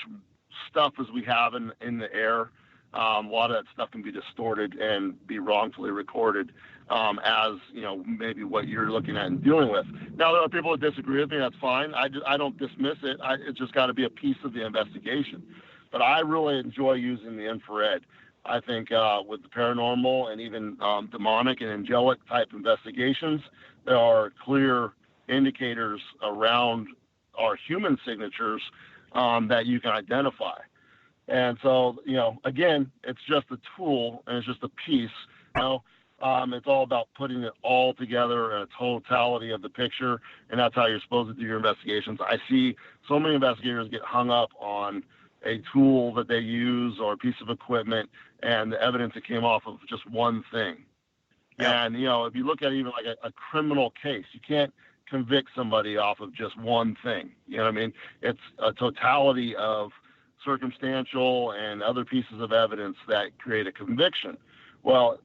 stuff as we have in the air, a lot of that stuff can be distorted and be wrongfully recorded, as, you know, maybe what you're looking at and dealing with. Now, there are people that disagree with me. That's fine. I don't dismiss it. It's just got to be a piece of the investigation. But I really enjoy using the infrared. I think with the paranormal and even demonic and angelic type investigations, there are clear indicators around our human signatures that you can identify. And so, again, it's just a tool and it's just a piece. It's all about putting it all together in a totality of the picture, and that's how you're supposed to do your investigations. I see so many investigators get hung up on a tool that they use or a piece of equipment and the evidence that came off of just one thing. Yeah. And, if you look at even like a criminal case, you can't convict somebody off of just one thing. You know what I mean? It's a totality of circumstantial and other pieces of evidence that create a conviction. Well,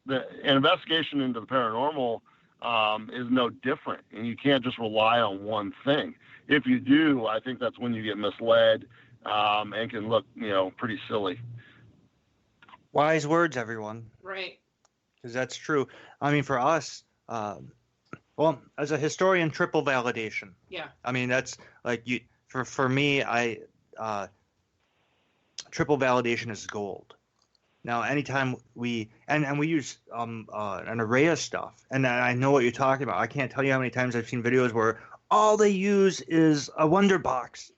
an investigation into the paranormal is no different, and you can't just rely on one thing. If you do, I think that's when you get misled and can look, pretty silly. Wise words, everyone. Right. Because that's true. I mean, for us, as a historian, triple validation. Yeah. I mean, that's like for me, triple validation is gold. Now, anytime we use an array of stuff, and I know what you're talking about. I can't tell you how many times I've seen videos where all they use is a wonder box.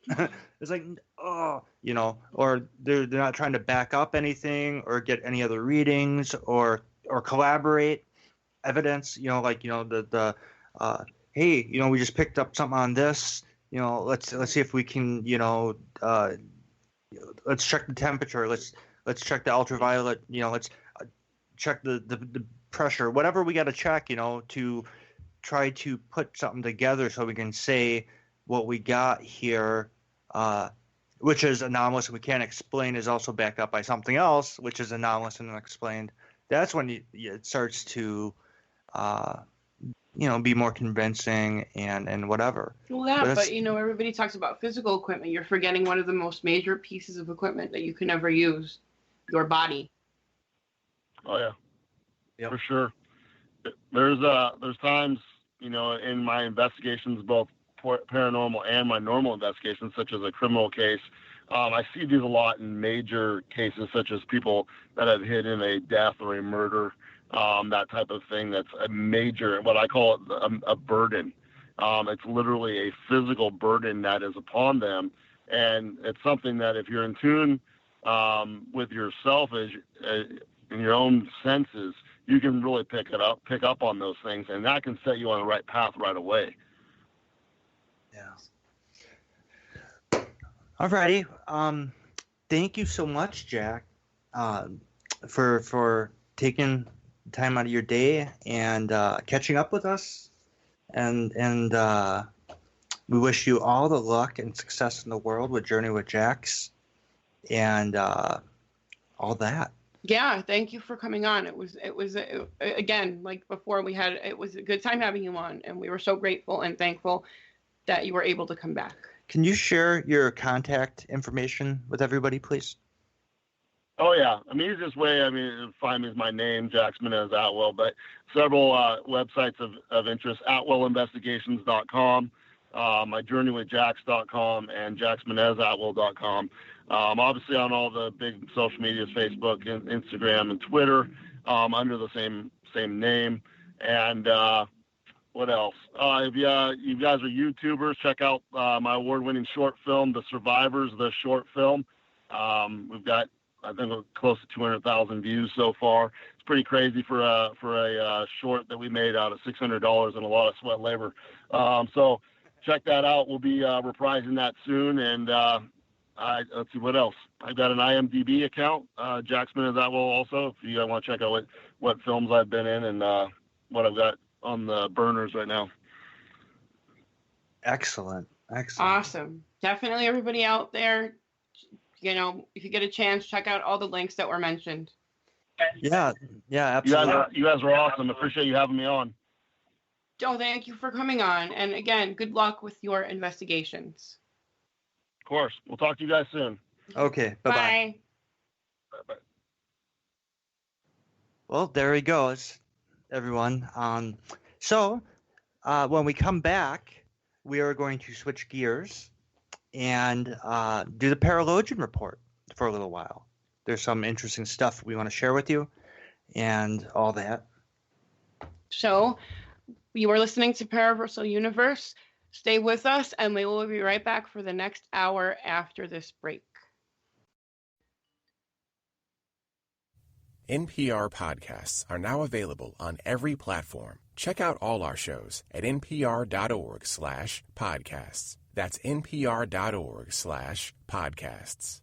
It's like, or they're not trying to back up anything or get any other readings or collaborate evidence. Hey, we just picked up something on this. Let's see if we can, let's check the temperature. Let's check the ultraviolet. Let's check the pressure. Whatever we got to check. To try to put something together so we can say what we got here, which is anomalous and we can't explain, is also backed up by something else, which is anomalous and unexplained. That's when it starts to, be more convincing and whatever. Well, but everybody talks about physical equipment. You're forgetting one of the most major pieces of equipment that you can ever use, your body. Oh yeah, yep. For sure. There's times, in my investigations, both paranormal and my normal investigations, such as a criminal case, I see these a lot in major cases, such as people that have hidden a death or a murder, that type of thing. That's a major, what I call it, a burden. It's literally a physical burden that is upon them, and it's something that if you're in tune with yourself in your own senses, you can really pick up on those things, and that can set you on the right path right away. Yeah. Alrighty. Thank you so much, Jack, for taking time out of your day and catching up with us, and we wish you all the luck and success in the world with Journey with Jax and all that. Yeah, thank you for coming on. It was again, like before, it was a good time having you on, and we were so grateful and thankful that you were able to come back. Can you share your contact information with everybody, please? Oh yeah, easiest way, to find me is my name, Jax Menez Atwell, but several websites of interest: atwellinvestigations.com, myjourneywithjax.com, and jaxmenezatwell.com. Obviously on all the big social medias, Facebook, and Instagram, and Twitter, under the same name. And what else? If you guys are YouTubers, check out my award-winning short film, The Survivors, the short film. We've got, I think, close to 200,000 views so far. It's pretty crazy for a short that we made out of $600 and a lot of sweat and labor. So check that out. We'll be reprising that soon. And let's see what else. I've got an IMDb account, Jax Menez Atwell also. If you guys want to check out what films I've been in and what I've got on the burners right now. Excellent. Awesome. Definitely everybody out there, if you get a chance, check out all the links that were mentioned. Yeah, absolutely. You guys are awesome. Appreciate you having me on. Joe, thank you for coming on. And again, good luck with your investigations. Of course. We'll talk to you guys soon. Okay. Bye-bye. Bye. Well, there he goes, everyone. So when we come back, we are going to switch gears and do the Paralogian report. for a little while. There's some interesting stuff we want to share with you and all that. So you are listening to Paraversal Universe. Stay with us, and we will be right back for the next hour after this break. NPR podcasts are now available on every platform. Check out all our shows at npr.org/podcasts. That's npr.org/podcasts.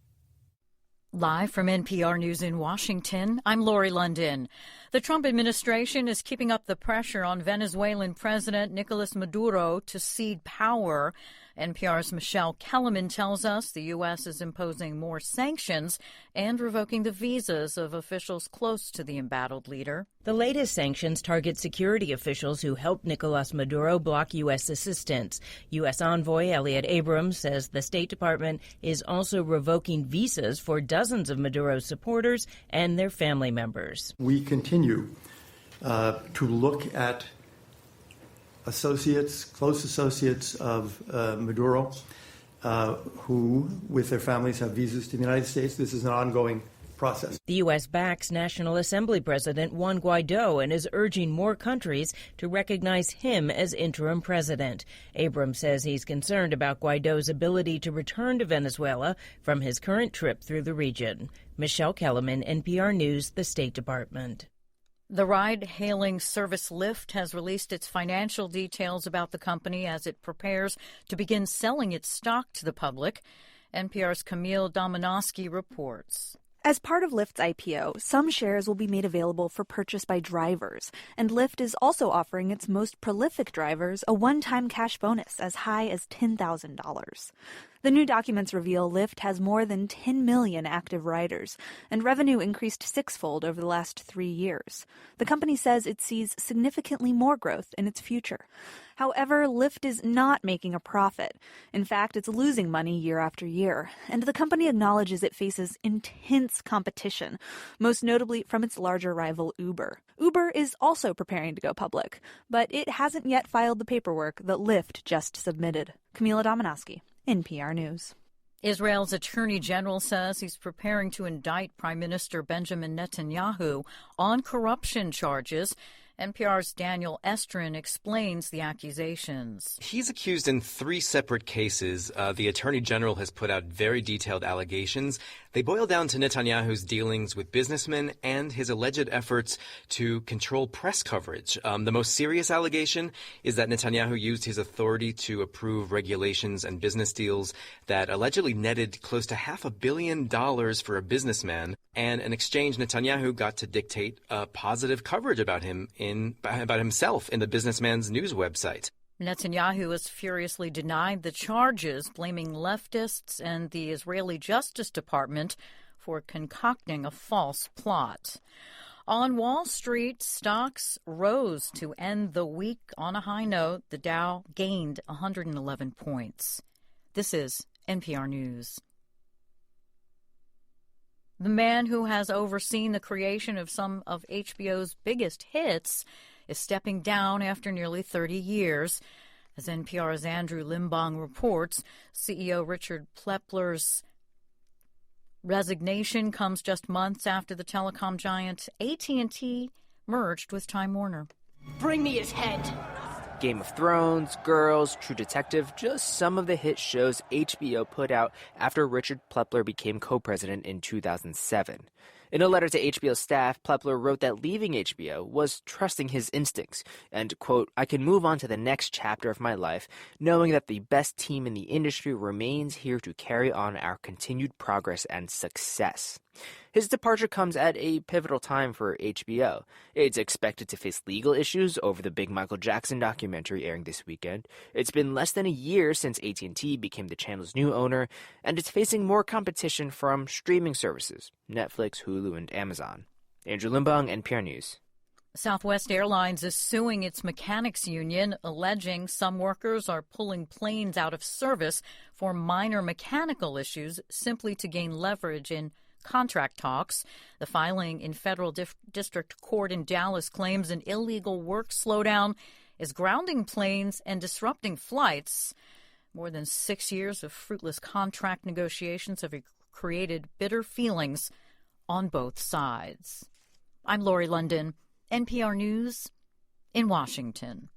Live from NPR News in Washington, I'm Lori London. The Trump administration is keeping up the pressure on Venezuelan President Nicolas Maduro to cede power. NPR's Michelle Kellerman tells us the U.S. is imposing more sanctions and revoking the visas of officials close to the embattled leader. The latest sanctions target security officials who helped Nicolas Maduro block U.S. assistance. U.S. envoy Elliot Abrams says the State Department is also revoking visas for dozens of Maduro's supporters and their family members. We continue to look at close associates of Maduro, who, with their families, have visas to the United States. This is an ongoing process. The U.S. backs National Assembly President Juan Guaido and is urging more countries to recognize him as interim president. Abrams says he's concerned about Guaido's ability to return to Venezuela from his current trip through the region. Michelle Kellerman, NPR News, the State Department. The ride-hailing service Lyft has released its financial details about the company as it prepares to begin selling its stock to the public. NPR's Camille Dominowski reports. As part of Lyft's IPO, some shares will be made available for purchase by drivers, and Lyft is also offering its most prolific drivers a one-time cash bonus as high as $10,000. The new documents reveal Lyft has more than 10 million active riders, and revenue increased sixfold over the last 3 years. The company says it sees significantly more growth in its future. However, Lyft is not making a profit. In fact, it's losing money year after year, and the company acknowledges it faces intense competition, most notably from its larger rival Uber. Uber is also preparing to go public, but it hasn't yet filed the paperwork that Lyft just submitted. Camila Dominowski, NPR News. Israel's Attorney General says he's preparing to indict Prime Minister Benjamin Netanyahu on corruption charges. NPR's Daniel Estrin explains the accusations. He's accused in 3 separate cases. The Attorney General has put out very detailed allegations. They boil down to Netanyahu's dealings with businessmen and his alleged efforts to control press coverage. The most serious allegation is that Netanyahu used his authority to approve regulations and business deals that allegedly netted close to $500 million for a businessman. And in exchange, Netanyahu got to dictate positive coverage about himself in the businessman's news website. Netanyahu has furiously denied the charges, blaming leftists and the Israeli Justice Department for concocting a false plot. On Wall Street, stocks rose to end the week on a high note. The Dow gained 111 points. This is NPR News. The man who has overseen the creation of some of HBO's biggest hits is stepping down after nearly 30 years. As NPR's Andrew Limbong reports, CEO Richard Plepler's resignation comes just months after the telecom giant AT&T merged with Time Warner. Bring me his head. Game of Thrones, Girls, True Detective, just some of the hit shows HBO put out after Richard Plepler became co-president in 2007. In a letter to HBO staff, Plepler wrote that leaving HBO was trusting his instincts and, quote, "I can move on to the next chapter of my life, knowing that the best team in the industry remains here to carry on our continued progress and success." His departure comes at a pivotal time for HBO. It's expected to face legal issues over the big Michael Jackson documentary airing this weekend. It's been less than a year since AT&T became the channel's new owner, and it's facing more competition from streaming services, Netflix, Hulu, and Amazon. Andrew Limbong, NPR News. Southwest Airlines is suing its mechanics union, alleging some workers are pulling planes out of service for minor mechanical issues simply to gain leverage in contract talks. The filing in federal district court in Dallas claims an illegal work slowdown is grounding planes and disrupting flights. More than 6 years of fruitless contract negotiations have created bitter feelings on both sides. I'm Lori London, NPR News in Washington.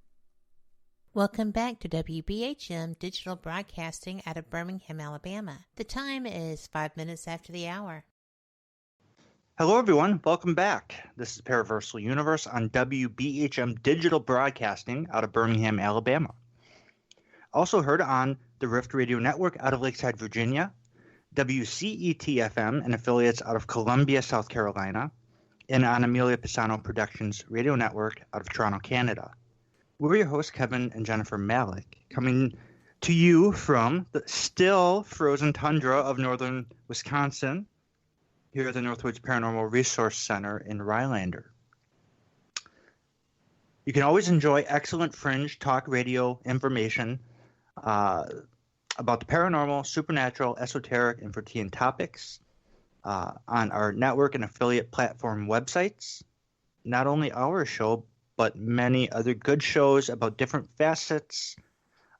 Welcome back to WBHM Digital Broadcasting out of Birmingham, Alabama. The time is 5 minutes after the hour. Hello, everyone. Welcome back. This is Paraversal Universe on WBHM Digital Broadcasting out of Birmingham, Alabama. Also heard on the Rift Radio Network out of Lakeside, Virginia, WCET-FM and affiliates out of Columbia, South Carolina, and on Amelia Pisano Productions Radio Network out of Toronto, Canada. We're your hosts, Kevin and Jennifer Malik, coming to you from the still frozen tundra of northern Wisconsin, here at the Northwoods Paranormal Resource Center in Rylander. You can always enjoy excellent fringe talk radio information about the paranormal, supernatural, esoteric, and Fortean topics on our network and affiliate platform websites. Not only our show, but many other good shows about different facets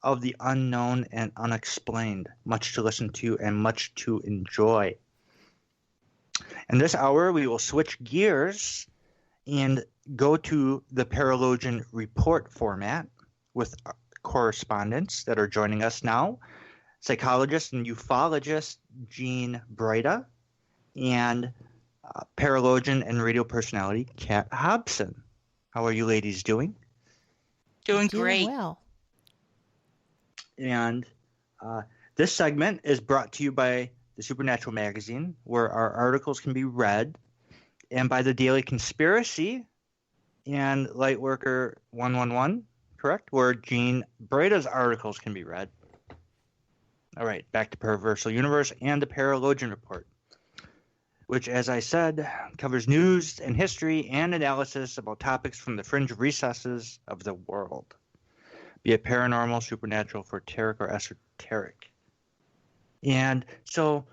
of the unknown and unexplained. Much to listen to and much to enjoy. In this hour, we will switch gears and go to the Paralogian Report format with correspondents that are joining us now. Psychologist and ufologist Jean Breida and Paralogian and radio personality Kat Hobson. How are you ladies doing? Doing great. Well. And this segment is brought to you by the Supernatural Magazine, where our articles can be read, and by the Daily Conspiracy and Lightworker 111, correct? Where Jean Breida's articles can be read. All right, back to Paraversal Universe and the Paralogian Report, which, as I said, covers news and history and analysis about topics from the fringe recesses of the world, be it paranormal, supernatural, esoteric, or esoteric. And so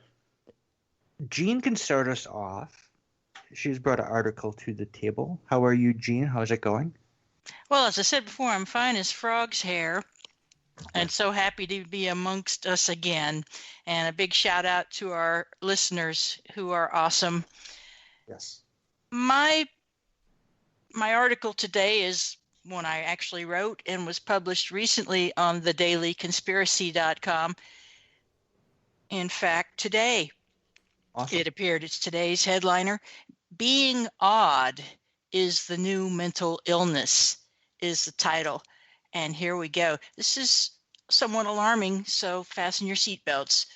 Jean can start us off. She's brought an article to the table. How are you, Jean? How's it going? Well, as I said before, I'm fine as frog's hair and so happy to be amongst us again. And a big shout out to our listeners who are awesome. Yes. My article today is one I actually wrote and was published recently on thedailyconspiracy.com. In fact, today It appeared. It's today's headliner. Being odd is the new mental illness is the title. And here we go. This is somewhat alarming, so fasten your seatbelts.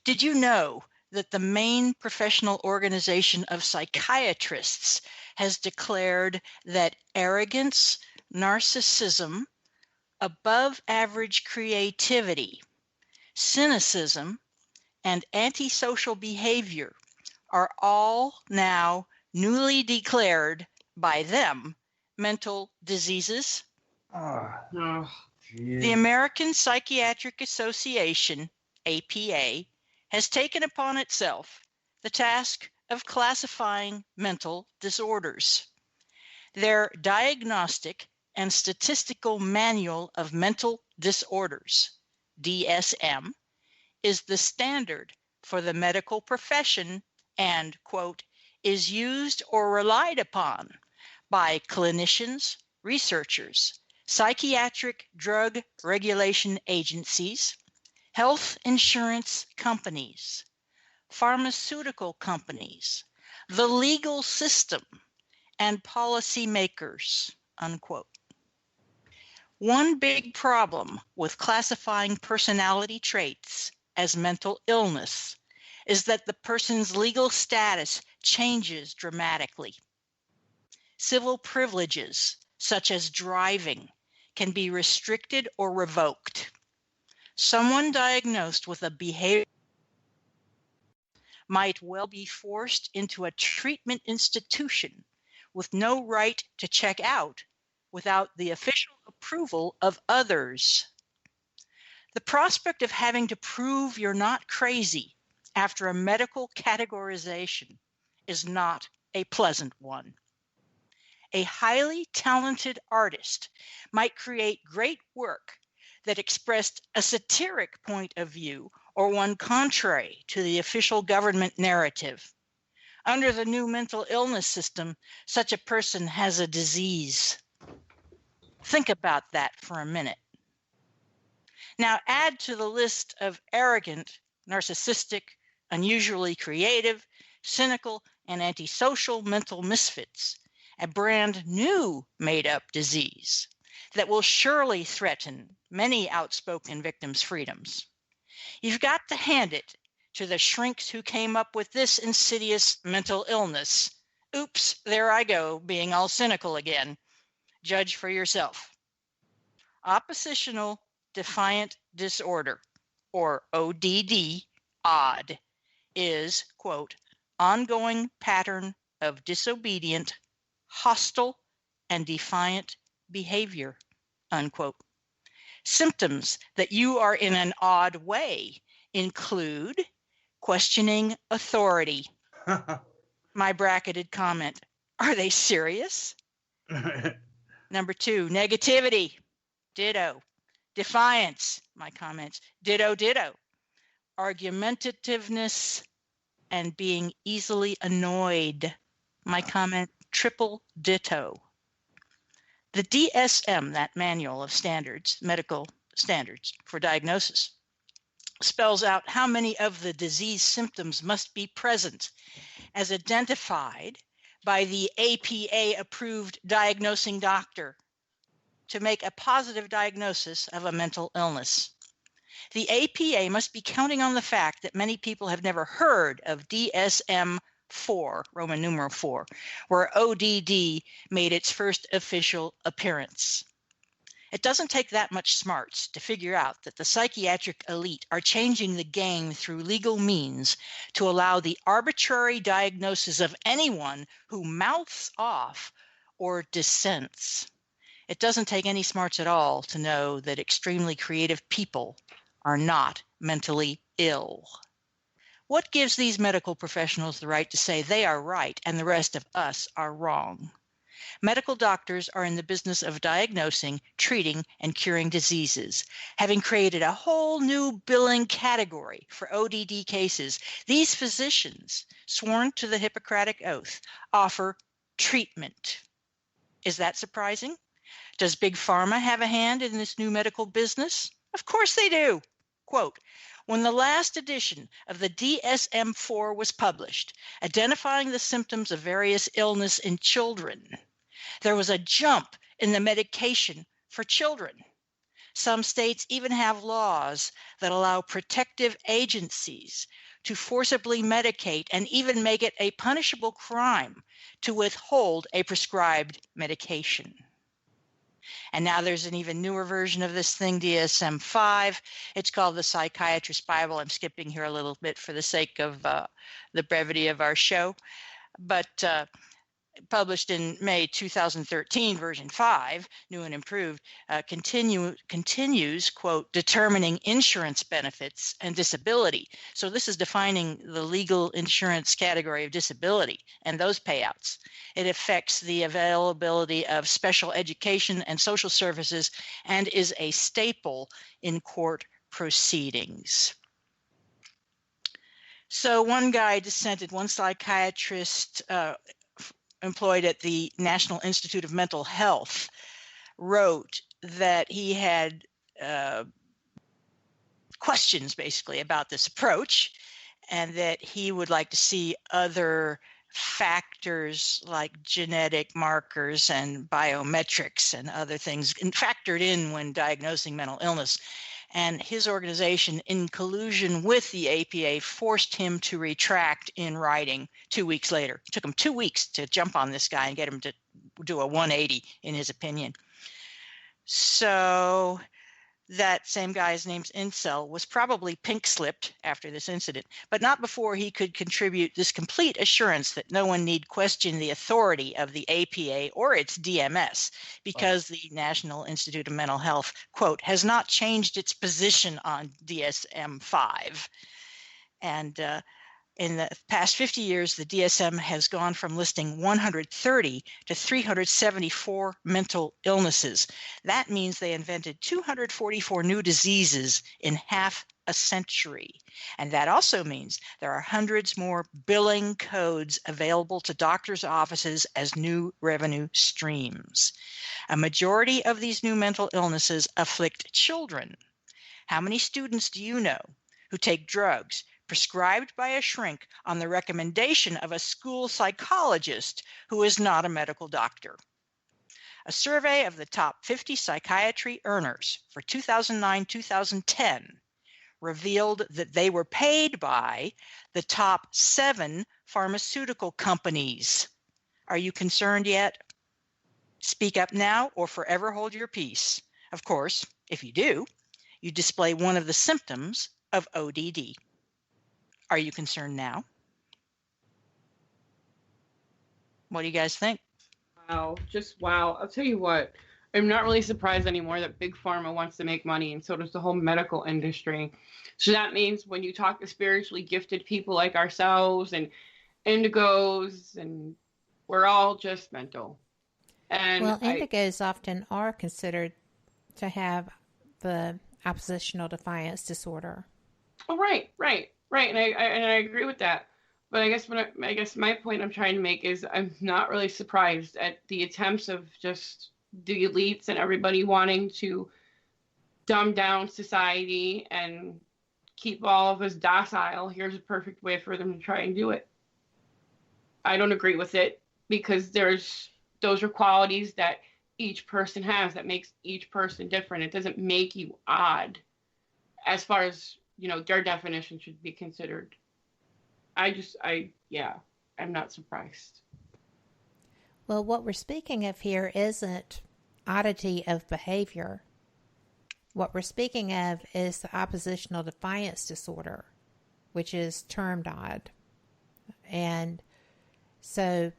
Did you know that the main professional organization of psychiatrists has declared that arrogance, narcissism, above average creativity, cynicism, and antisocial behavior are all now newly declared by them mental diseases? The American Psychiatric Association, APA, has taken upon itself the task of classifying mental disorders. Their Diagnostic and Statistical Manual of Mental Disorders, DSM, is the standard for the medical profession and, quote, is used or relied upon by clinicians, researchers, psychiatric drug regulation agencies, health insurance companies, pharmaceutical companies, the legal system, and policymakers, unquote. One big problem with classifying personality traits as mental illness is that the person's legal status changes dramatically. Civil privileges, such as driving, can be restricted or revoked. Someone diagnosed with a behavior might well be forced into a treatment institution with no right to check out without the official approval of others. The prospect of having to prove you're not crazy after a medical categorization is not a pleasant one. A highly talented artist might create great work that expressed a satiric point of view or one contrary to the official government narrative. Under the new mental illness system, such a person has a disease. Think about that for a minute. Now add to the list of arrogant, narcissistic, unusually creative, cynical, and antisocial mental misfits, a brand new made-up disease that will surely threaten many outspoken victims' freedoms. You've got to hand it to the shrinks who came up with this insidious mental illness. Oops, there I go, being all cynical again. Judge for yourself. Oppositional defiant disorder, or ODD, ODD, is, quote, ongoing pattern of disobedient, hostile, and defiant behavior, unquote. Symptoms that you are in an odd way include questioning authority. My bracketed comment, are they serious? Number 2, negativity. Ditto. Defiance, my comments. Ditto, ditto. Argumentativeness and being easily annoyed. My comment, triple ditto. The DSM, that manual of standards, medical standards for diagnosis, spells out how many of the disease symptoms must be present as identified by the APA-approved diagnosing doctor to make a positive diagnosis of a mental illness. The APA must be counting on the fact that many people have never heard of DSM-4, Roman numeral 4, where ODD made its first official appearance. It doesn't take that much smarts to figure out that the psychiatric elite are changing the game through legal means to allow the arbitrary diagnosis of anyone who mouths off or dissents. It doesn't take any smarts at all to know that extremely creative people are not mentally ill. What gives these medical professionals the right to say they are right and the rest of us are wrong? Medical doctors are in the business of diagnosing, treating, and curing diseases. Having created a whole new billing category for ODD cases, these physicians, sworn to the Hippocratic Oath, offer treatment. Is that surprising? Does Big Pharma have a hand in this new medical business? Of course they do. Quote, when the last edition of the DSM-4 was published, identifying the symptoms of various illness in children, there was a jump in the medication for children. Some states even have laws that allow protective agencies to forcibly medicate and even make it a punishable crime to withhold a prescribed medication. And now there's an even newer version of this thing, DSM-5. It's called the Psychiatrist Bible. I'm skipping here a little bit for the sake of the brevity of our show. But published in May 2013, version 5, new and improved, continues, quote, determining insurance benefits and disability. So this is defining the legal insurance category of disability and those payouts. It affects the availability of special education and social services and is a staple in court proceedings. So one guy dissented, one psychiatrist employed at the National Institute of Mental Health wrote that he had questions basically about this approach and that he would like to see other factors like genetic markers and biometrics and other things factored in when diagnosing mental illness. And his organization, in collusion with the APA, forced him to retract in writing 2 weeks later. It took him 2 weeks to jump on this guy and get him to do a 180, in his opinion. So that same guy's name's Incel was probably pink-slipped after this incident, but not before he could contribute this complete assurance that no one need question the authority of the APA or its DMS, because the National Institute of Mental Health, quote, has not changed its position on DSM-5. And In the past 50 years, the DSM has gone from listing 130 to 374 mental illnesses. That means they invented 244 new diseases in half a century. And that also means there are hundreds more billing codes available to doctors' offices as new revenue streams. A majority of these new mental illnesses afflict children. How many students do you know who take drugs prescribed by a shrink on the recommendation of a school psychologist who is not a medical doctor? A survey of the top 50 psychiatry earners for 2009-2010 revealed that they were paid by the top 7 pharmaceutical companies. Are you concerned yet? Speak up now or forever hold your peace. Of course, if you do, you display one of the symptoms of ODD. Are you concerned now? What do you guys think? Wow, just wow. I'll tell you what, I'm not really surprised anymore that Big Pharma wants to make money, and so does the whole medical industry. So that means when you talk to spiritually gifted people like ourselves and indigos, and we're all just mental. And well, indigos often are considered to have the oppositional defiance disorder. Oh, right, and I agree with that. But I guess my point I'm trying to make is I'm not really surprised at the attempts of just the elites and everybody wanting to dumb down society and keep all of us docile. Here's a perfect way for them to try and do it. I don't agree with it because those are qualities that each person has that makes each person different. It doesn't make you odd as far as, their definition should be considered. I'm not surprised. Well, what we're speaking of here isn't oddity of behavior. What we're speaking of is the oppositional defiance disorder, which is termed odd. And so,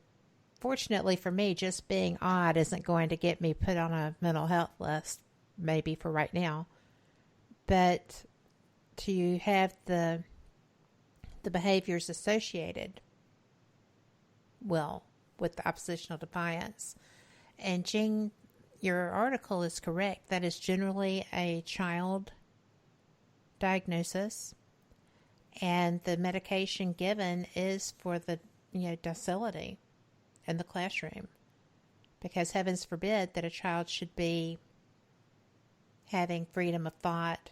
fortunately for me, just being odd isn't going to get me put on a mental health list, maybe for right now. But to have the behaviors associated, with the oppositional defiance. And Jean, your article is correct. That is generally a child diagnosis. And the medication given is for the, docility in the classroom. Because heavens forbid that a child should be having freedom of thought.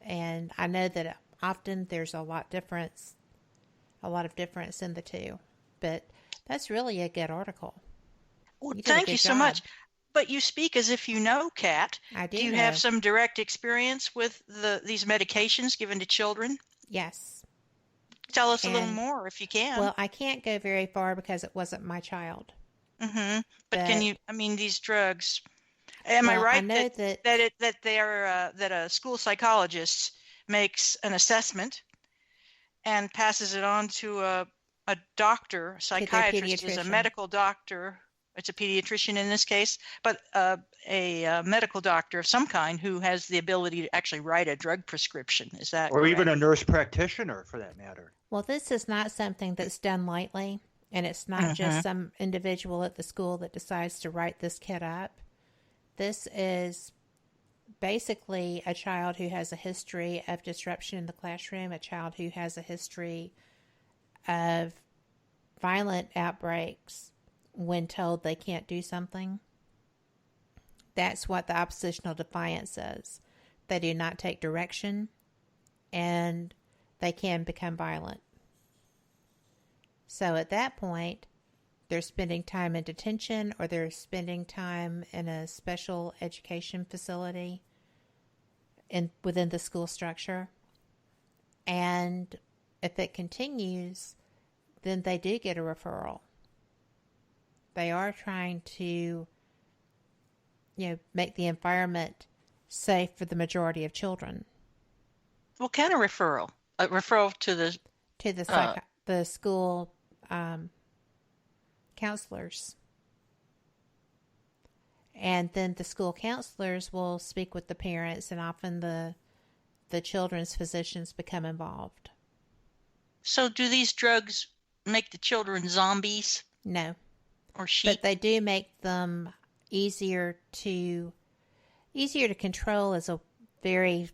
And I know that often there's a lot of difference in the two. But that's really a good article. Well, thank you so much. But you speak as if you know, Kat. I do. Do you have some direct experience with these medications given to children? Yes. Tell us a little more if you can. Well, I can't go very far because it wasn't my child. Mm-hmm. But can you? I mean, these drugs. Am I right that a school psychologist makes an assessment and passes it on to a doctor, a psychiatrist is a medical doctor. It's a pediatrician in this case, but a medical doctor of some kind who has the ability to actually write a drug prescription. Is that or correct? Even a nurse practitioner, for that matter? Well, this is not something that's done lightly, and it's not just some individual at the school that decides to write this kid up. This is basically a child who has a history of disruption in the classroom, a child who has a history of violent outbreaks when told they can't do something. That's what the oppositional defiance is. They do not take direction, and they can become violent. So at that point, they're spending time in detention, or they're spending time in a special education facility within the school structure. And if it continues, then they do get a referral. They are trying to, make the environment safe for the majority of children. What kind of referral? A referral to the school counselors. And then the school counselors will speak with the parents, and often the children's physicians become involved. So do these drugs make the children zombies? No. Or sheep? But they do make them easier to control is a very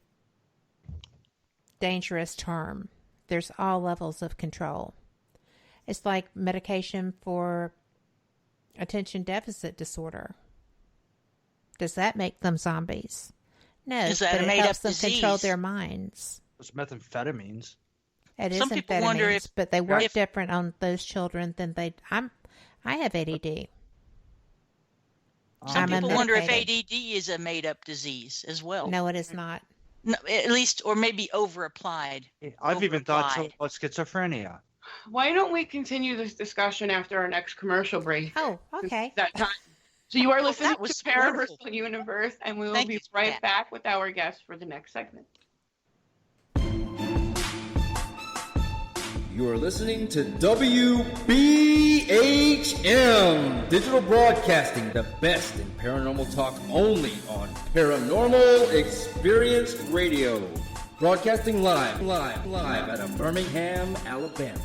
dangerous term. There's all levels of control. It's like medication for attention deficit disorder. Does that make them zombies? No, Is that but a it made-up helps them control disease? their minds. It's methamphetamines. It is Some people wonder amphetamines, but they work if- different on those children than they. I have ADD. Some people wonder if unmedicated. ADD is a made-up disease as well. No, it is not. No, at least, or maybe over-applied. I've even thought so Over-applied. about schizophrenia. Why don't we continue this discussion after our next commercial break? Oh, okay. That time. So you are listening that was to Paraversal Universe, and we will Thank be you, right Pat. back with our guest for the next segment. You are listening to WBHM Digital Broadcasting, the best in paranormal talk only on Paranormal Experience Radio. Broadcasting live out of Birmingham, Alabama.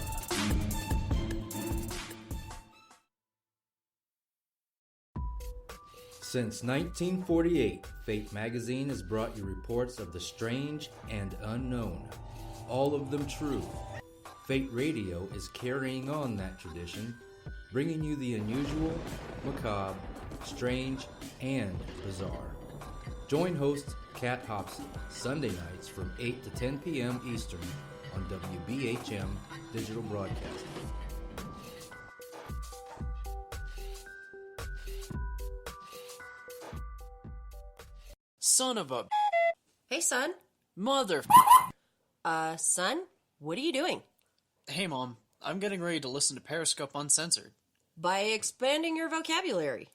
Since 1948, Fate magazine has brought you reports of the strange and unknown, all of them true. Fate Radio is carrying on that tradition, bringing you the unusual, macabre, strange, and bizarre. Join host Kat Hobson Sunday nights from 8 to 10 p.m. Eastern on WBHM Digital Broadcasting. Son of a... Hey, son. Mother... Son, what are you doing? Hey, Mom. I'm getting ready to listen to Periscope Uncensored. By expanding your vocabulary.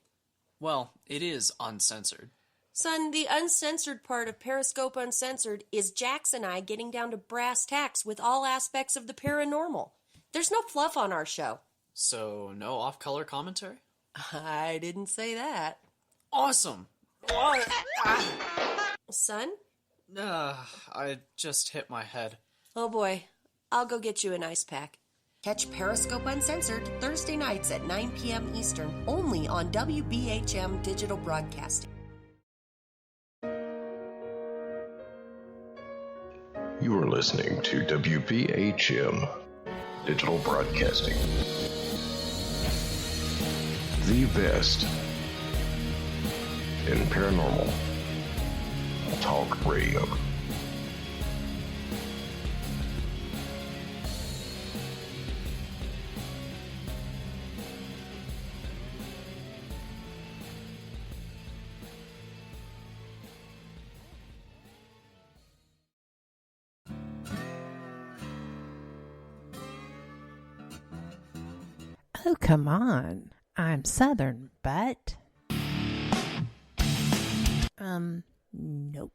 Well, it is uncensored. Son, the uncensored part of Periscope Uncensored is Jax and I getting down to brass tacks with all aspects of the paranormal. There's no fluff on our show. So, no off-color commentary? I didn't say that. Awesome! Son? I just hit my head. Oh boy, I'll go get you an ice pack. Catch Periscope Uncensored Thursday nights at 9 p.m. Eastern, only on WBHM Digital Broadcasting. You are listening to WBHM Digital Broadcasting. The best in paranormal talk radio. Oh, come on. I'm Southern, but... Nope.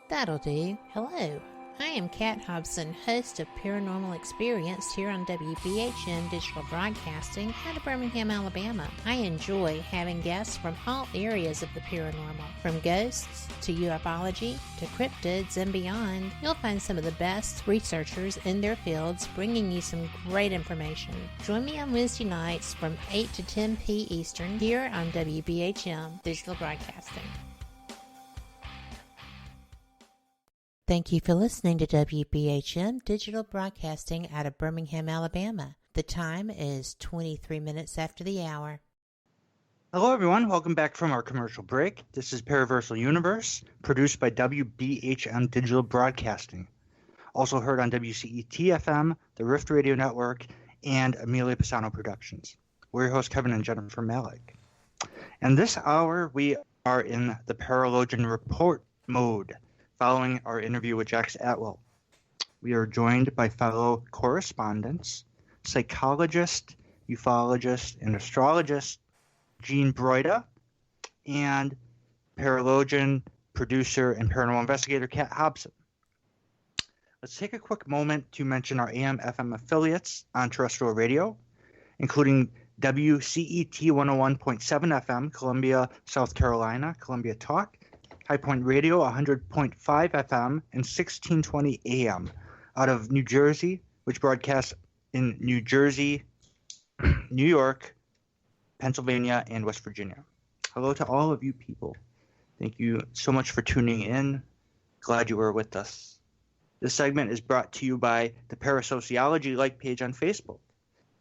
That'll do. Hello. I am Kat Hobson, host of Paranormal Experience here on WBHM Digital Broadcasting out of Birmingham, Alabama. I enjoy having guests from all areas of the paranormal, from ghosts to ufology to cryptids and beyond. You'll find some of the best researchers in their fields bringing you some great information. Join me on Wednesday nights from 8 to 10 p. Eastern here on WBHM Digital Broadcasting. Thank you for listening to WBHM Digital Broadcasting out of Birmingham, Alabama. The time is 23 minutes after the hour. Hello, everyone. Welcome back from our commercial break. This is Paraversal Universe, produced by WBHM Digital Broadcasting. Also heard on WCET-FM, the Rift Radio Network, and Amelia Pisano Productions. We're your hosts, Kevin and Jennifer Malik. And this hour, we are in the Paralogian Report mode, following our interview with Jax Atwell. We are joined by fellow correspondents, psychologist, ufologist, and astrologist Jean Broida, and paralogian, producer, and paranormal investigator Kat Hobson. Let's take a quick moment to mention our AM/FM affiliates on terrestrial radio, including WCET 101.7 FM, Columbia, South Carolina, Columbia Talk, High Point Radio 100.5 FM and 1620 AM out of New Jersey, which broadcasts in New Jersey, New York, Pennsylvania, and West Virginia. Hello to all of you people. Thank you so much for tuning in. Glad you were with us. This segment is brought to you by the Parasociology like page on Facebook.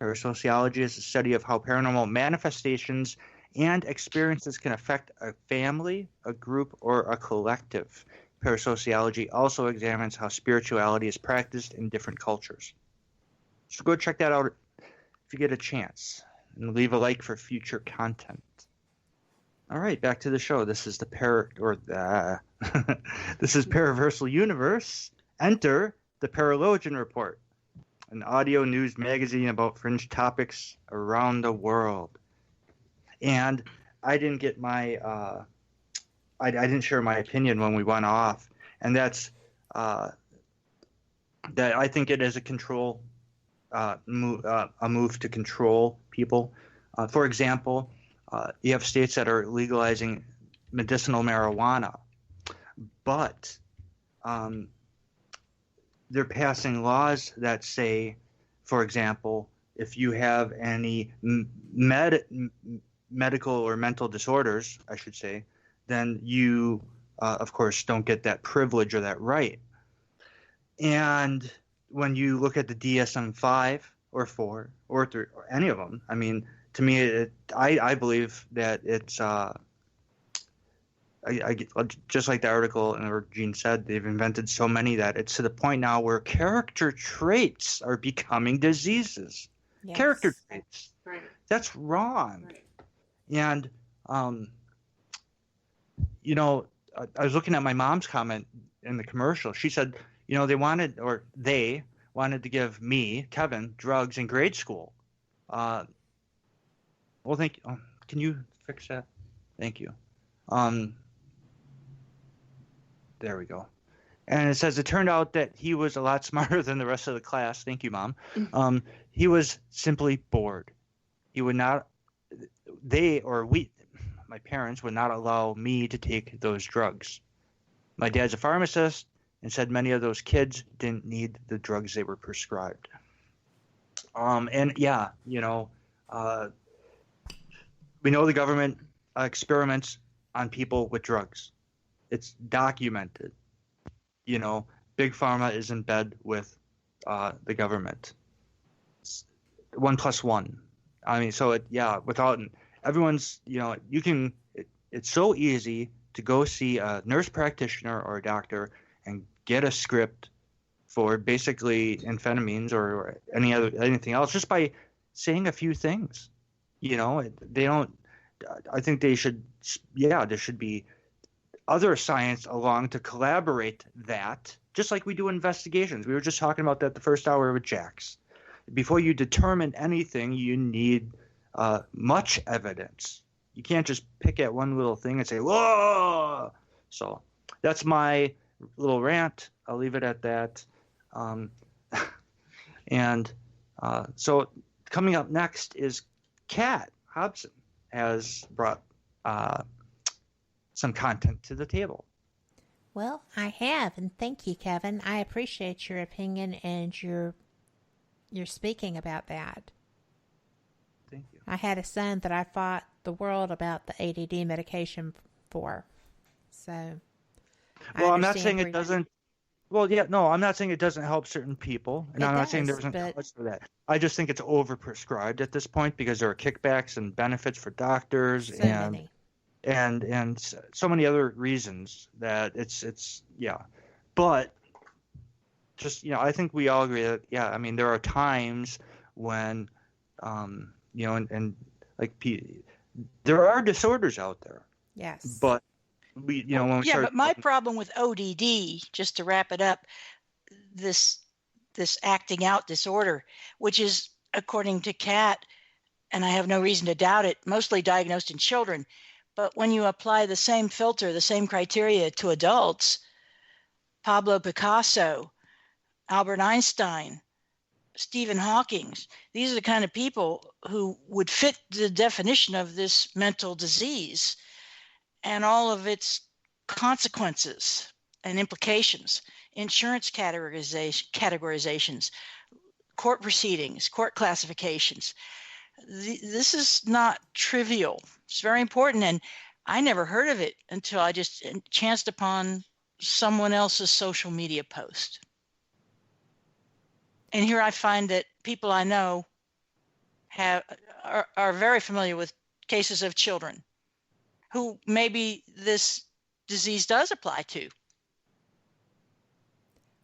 Parasociology is a study of how paranormal manifestations and experiences can affect a family, a group, or a collective. Parasociology also examines how spirituality is practiced in different cultures. So go check that out if you get a chance, and leave a like for future content. All right, back to the show. This is this is Paraversal Universe. Enter the Paralogian Report, an audio news magazine about fringe topics around the world. And I didn't get my I didn't share my opinion when we went off, and that's that I think it is a control a move to control people. For example, you have states that are legalizing medicinal marijuana, but they're passing laws that say, for example, if you have any medical or mental disorders, I should say, then you, of course, don't get that privilege or that right. And when you look at the DSM-5 or 4 or 3 or any of them, I mean, to me, I believe that it's just like the article and Gene said, they've invented so many that it's to the point now where character traits are becoming diseases. Yes. Character traits. Right. That's wrong. Right. And, you know, I was looking at my mom's comment in the commercial. She said, you know, they wanted to give me, Kevin, drugs in grade school. Well, thank you. Can you fix that? Thank you. There we go. And it says it turned out that he was a lot smarter than the rest of the class. Thank you, Mom. He was simply bored. He would not, my parents would not allow me to take those drugs. My dad's a pharmacist and said many of those kids didn't need the drugs they were prescribed. And yeah, you know, we know the government experiments on people with drugs. It's documented. You know, Big Pharma is in bed with the government. It's 1 + 1. I mean, so without everyone's, you know, it's so easy to go see a nurse practitioner or a doctor and get a script for basically amphetamines or anything else just by saying a few things. You know, they don't. I think there should be other science along to collaborate that, just like we do investigations. We were just talking about that the first hour with Jax. Before you determine anything, you need much evidence. You can't just pick at one little thing and say, whoa! So that's my little rant. I'll leave it at that. So coming up next is Kat Hobson has brought some content to the table. Well, I have, and thank you, Kevin. I appreciate your opinion and your speaking about that. Thank you. I had a son that I fought the world about the ADD medication for. So, I'm not saying it doesn't. Well, yeah, no, I'm not saying it doesn't help certain people, and I'm not saying there isn't cause for that. I just think it's overprescribed at this point because there are kickbacks and benefits for doctors and so many other reasons that it's But just, you know, I think we all agree that, I mean, there are times when, you know, and like there are disorders out there. Yes. But we, you know, when we start. But my problem with ODD, just to wrap it up, this acting out disorder, which is, according to Kat, and I have no reason to doubt it, mostly diagnosed in children. But when you apply the same filter, the same criteria to adults, Pablo Picasso, Albert Einstein, Stephen Hawking, these are the kind of people who would fit the definition of this mental disease and all of its consequences and implications, insurance categorizations, court proceedings, court classifications. This is not trivial. It's very important, and I never heard of it until I just chanced upon someone else's social media post. And here I find that people I know are very familiar with cases of children who maybe this disease does apply to.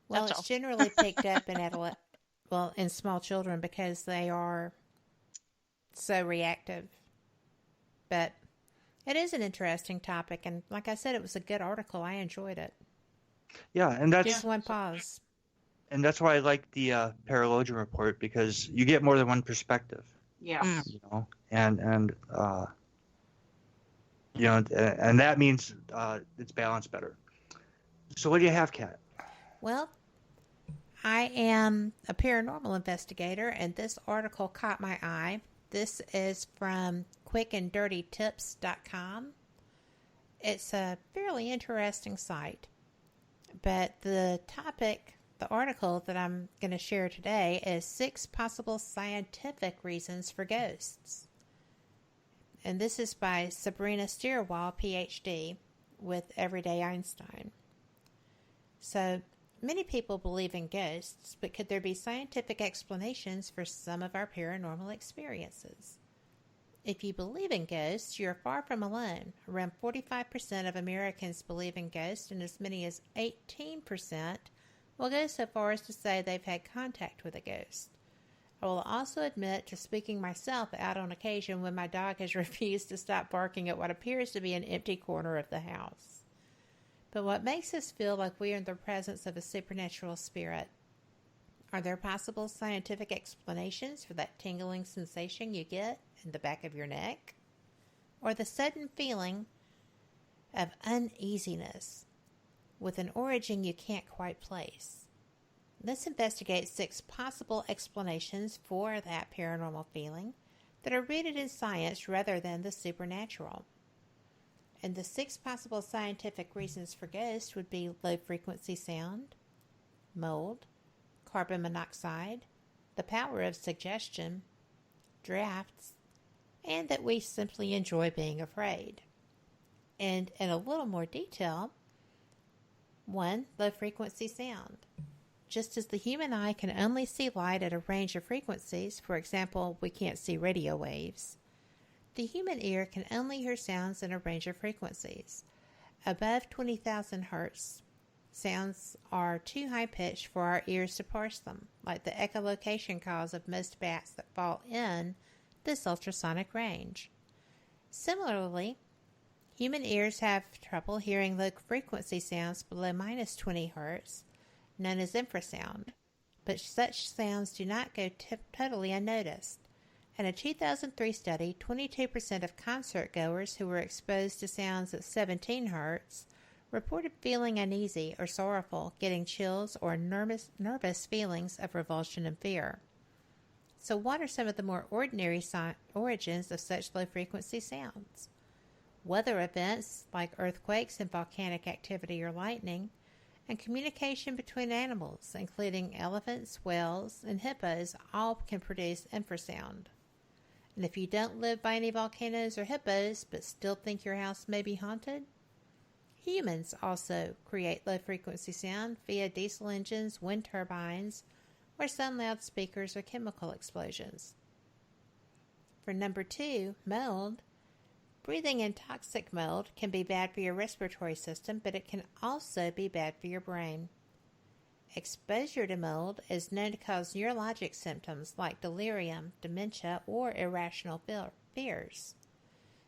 Well, it's generally picked up in small children because they are so reactive. But it is an interesting topic, and like I said, it was a good article. I enjoyed it. Yeah, and that's just one pause. And that's why I like the Paralogian report, because you get more than one perspective. Yeah. You know, and you know, and that means it's balanced better. So what do you have, Kat? Well, I am a paranormal investigator, and this article caught my eye. This is from quickanddirtytips.com. It's a fairly interesting site, but the article that I'm going to share today is 6 possible scientific reasons for ghosts. And this is by Sabrina Stierwall, PhD, with Everyday Einstein. So, many people believe in ghosts, but could there be scientific explanations for some of our paranormal experiences? If you believe in ghosts, you're far from alone. Around 45% of Americans believe in ghosts, and as many as 18% will go so far as to say they've had contact with a ghost. I will also admit to speaking myself out on occasion when my dog has refused to stop barking at what appears to be an empty corner of the house. But what makes us feel like we are in the presence of a supernatural spirit? Are there possible scientific explanations for that tingling sensation you get in the back of your neck? Or the sudden feeling of uneasiness with an origin you can't quite place? Let's investigate 6 possible explanations for that paranormal feeling that are rooted in science rather than the supernatural. And the 6 possible scientific reasons for ghosts would be low-frequency sound, mold, carbon monoxide, the power of suggestion, drafts, and that we simply enjoy being afraid. And in a little more detail, 1. Low-frequency sound. Just as the human eye can only see light at a range of frequencies, for example, we can't see radio waves, the human ear can only hear sounds in a range of frequencies. Above 20,000 hertz, sounds are too high-pitched for our ears to parse them, like the echolocation calls of most bats that fall in this ultrasonic range. Similarly, human ears have trouble hearing low-frequency sounds below minus 20 hertz, known as infrasound, but such sounds do not go totally unnoticed. In a 2003 study, 22% of concert goers who were exposed to sounds at 17 hertz reported feeling uneasy or sorrowful, getting chills or nervous feelings of revulsion and fear. So what are some of the more ordinary origins of such low-frequency sounds? Weather events like earthquakes and volcanic activity or lightning, and communication between animals, including elephants, whales, and hippos, all can produce infrasound. And if you don't live by any volcanoes or hippos, but still think your house may be haunted, humans also create low-frequency sound via diesel engines, wind turbines, or some loudspeakers or chemical explosions. For number 2, mold. Breathing in toxic mold can be bad for your respiratory system, but it can also be bad for your brain. Exposure to mold is known to cause neurologic symptoms like delirium, dementia, or irrational fears.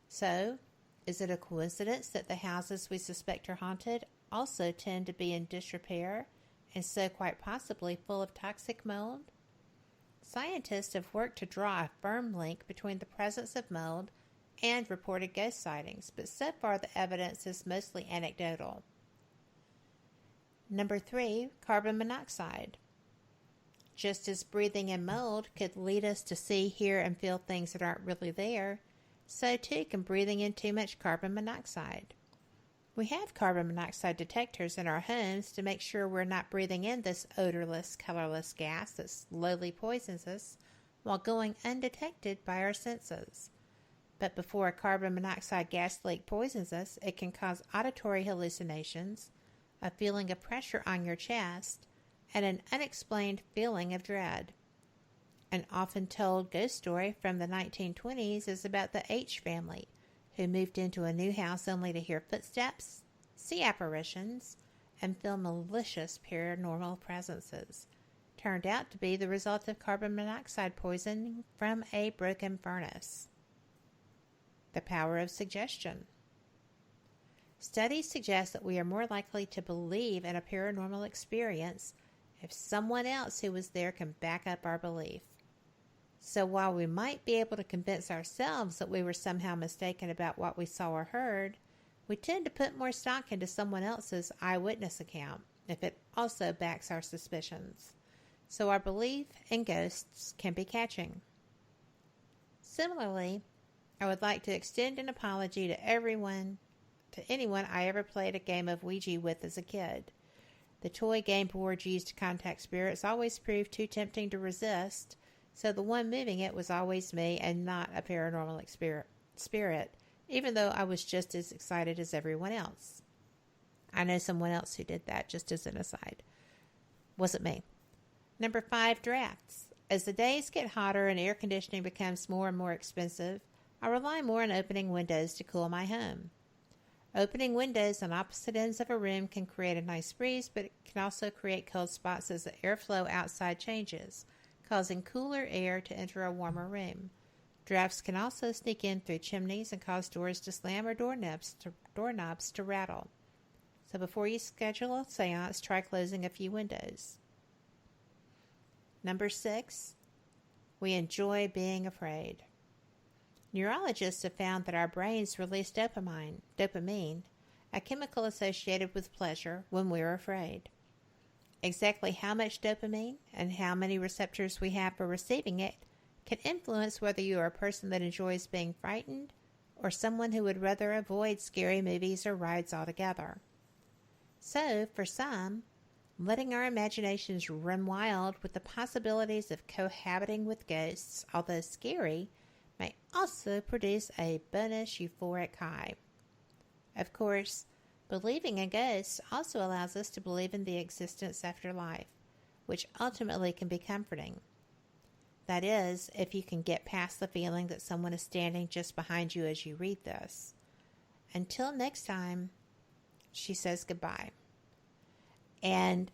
So, is it a coincidence that the houses we suspect are haunted also tend to be in disrepair and so quite possibly full of toxic mold? Scientists have worked to draw a firm link between the presence of mold and reported ghost sightings, but so far the evidence is mostly anecdotal. Number 3, carbon monoxide. Just as breathing in mold could lead us to see, hear, and feel things that aren't really there, so too can breathing in too much carbon monoxide. We have carbon monoxide detectors in our homes to make sure we're not breathing in this odorless, colorless gas that slowly poisons us while going undetected by our senses. But before a carbon monoxide gas leak poisons us, it can cause auditory hallucinations, a feeling of pressure on your chest, and an unexplained feeling of dread. An often told ghost story from the 1920s is about the H family, who moved into a new house only to hear footsteps, see apparitions, and feel malicious paranormal presences. Turned out to be the result of carbon monoxide poisoning from a broken furnace. The power of suggestion. Studies suggest that we are more likely to believe in a paranormal experience if someone else who was there can back up our belief. So while we might be able to convince ourselves that we were somehow mistaken about what we saw or heard, we tend to put more stock into someone else's eyewitness account if it also backs our suspicions. So our belief in ghosts can be catching. Similarly, I would like to extend an apology to anyone I ever played a game of Ouija with as a kid. The toy game board used to contact spirits always proved too tempting to resist, so the one moving it was always me and not a paranormal spirit, even though I was just as excited as everyone else. I know someone else who did that, just as an aside. Wasn't me. Number 5, drafts. As the days get hotter and air conditioning becomes more and more expensive, I rely more on opening windows to cool my home. Opening windows on opposite ends of a room can create a nice breeze, but it can also create cold spots as the airflow outside changes, causing cooler air to enter a warmer room. Drafts can also sneak in through chimneys and cause doors to slam or doorknobs to rattle. So before you schedule a seance, try closing a few windows. Number 6, we enjoy being afraid. Neurologists have found that our brains release dopamine, a chemical associated with pleasure, when we're afraid. Exactly how much dopamine and how many receptors we have for receiving it can influence whether you are a person that enjoys being frightened or someone who would rather avoid scary movies or rides altogether. So, for some, letting our imaginations run wild with the possibilities of cohabiting with ghosts, although scary, may also produce a bonus euphoric high. Of course, believing in ghosts also allows us to believe in the existence after life, which ultimately can be comforting. That is, if you can get past the feeling that someone is standing just behind you as you read this. Until next time, she says goodbye. And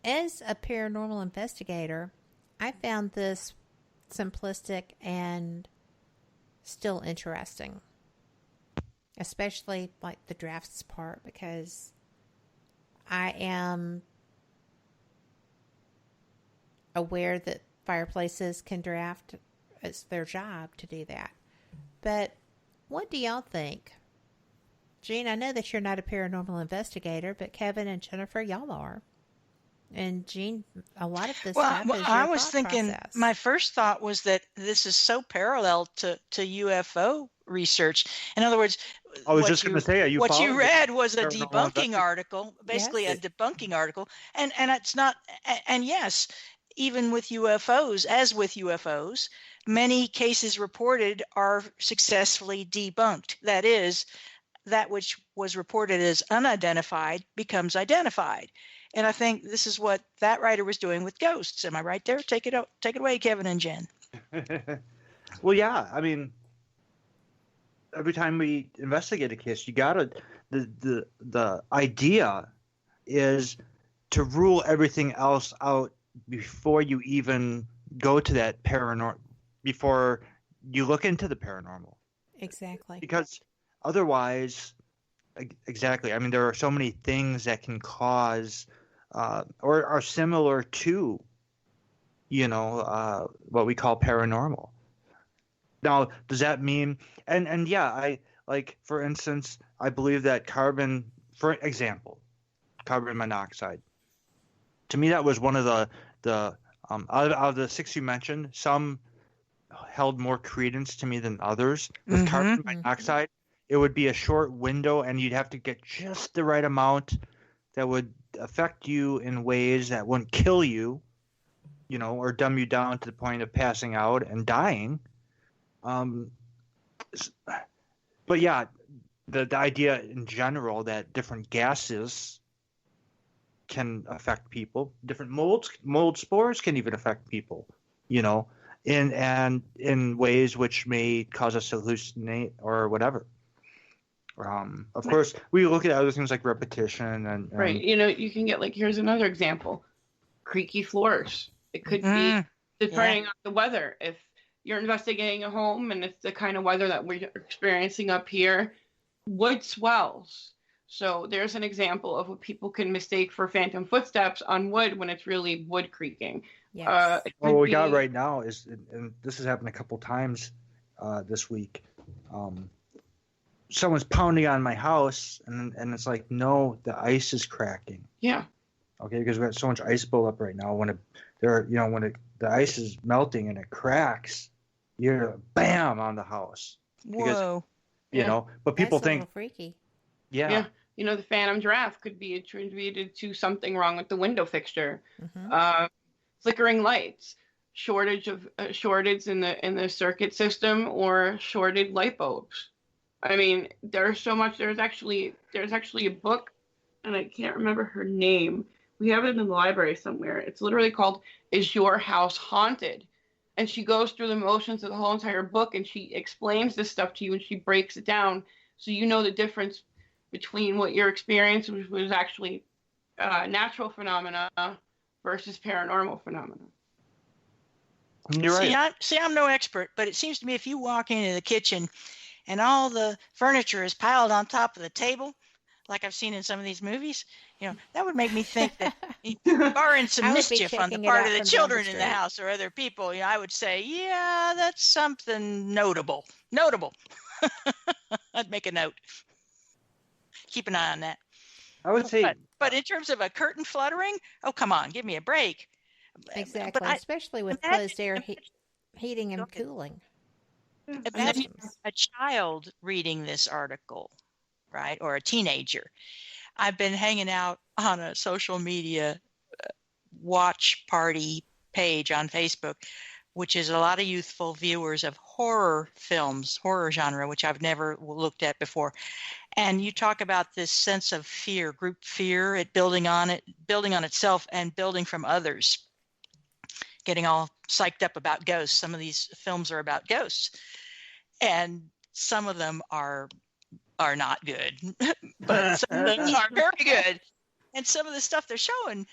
as a paranormal investigator, I found this simplistic and still interesting, especially like the drafts part, because I am aware that fireplaces can draft. It's their job to do that. But what do y'all think? Jean, I know that you're not a paranormal investigator, but Kevin and Jennifer, y'all are. And Jean, a lot of this stuff is your I was thinking, process. my first thought was that this is so parallel to UFO research. In other words, I was just going to say, what you read was a paranormal debunking article, basically a debunking article, and it's not. And yes, even with UFOs, as with UFOs, many cases reported are successfully debunked. That is, that which was reported as unidentified becomes identified. And I think this is what that writer was doing with ghosts. Am I right there? Take it away, Kevin and Jen. Well, yeah. I mean, every time we investigate a case, you gotta. The idea is to rule everything else out before you even go to that paranormal. Before you look into the paranormal. Exactly. Because otherwise, exactly. I mean, there are so many things that can cause. Or are similar to, what we call paranormal. Now, does that mean? And yeah, I like, for instance, I believe that carbon monoxide. To me, that was one of the out of the 6 you mentioned, some held more credence to me than others. With carbon monoxide, it would be a short window, and you'd have to get just the right amount that would affect you in ways that wouldn't kill you, or dumb you down to the point of passing out and dying. But yeah, the idea in general that different gases can affect people, different mold spores can even affect people, in ways which may cause us to hallucinate or whatever. Of course, we look at other things like repetition and right. You can get, like, here's another example: creaky floors. It could be depending on the weather. If you're investigating a home and it's the kind of weather that we're experiencing up here, wood swells. So there's an example of what people can mistake for phantom footsteps on wood when it's really wood creaking. Yes. What we got right now is, and this has happened a couple times this week, someone's pounding on my house, and it's like, no, the ice is cracking. Yeah. Okay, because we have so much ice buildup right now. When the ice is melting and it cracks, you're bam on the house. Whoa. Because, but people That's a think little freaky. Yeah. The phantom draft could be attributed to something wrong with the window fixture. Flickering lights, shortage in the circuit system, or shorted light bulbs. I mean, there's so much. There's actually a book, and I can't remember her name. We have it in the library somewhere. It's literally called "Is Your House Haunted?" And she goes through the motions of the whole entire book, and she explains this stuff to you, and she breaks it down so you know the difference between what your experience was actually natural phenomena versus paranormal phenomena. You're right. I'm no expert, but it seems to me if you walk into the kitchen and all the furniture is piled on top of the table, like I've seen in some of these movies, that would make me think that you are in some mischief on the part of the children in the house or other people. I would say, yeah, that's something notable. I'd make a note. Keep an eye on that. I would say, but in terms of a curtain fluttering, oh, come on, give me a break. Exactly, especially with closed air heating and cooling. Imagine a child reading this article, right, or a teenager. I've been hanging out on a social media watch party page on Facebook, which is a lot of youthful viewers of horror films, horror genre, which I've never looked at before. And you talk about this sense of fear, group fear, building on itself and building from others, getting all psyched up about ghosts. Some of these films are about ghosts, and some of them are not good, but some of them are very good. And some of the stuff they're showing,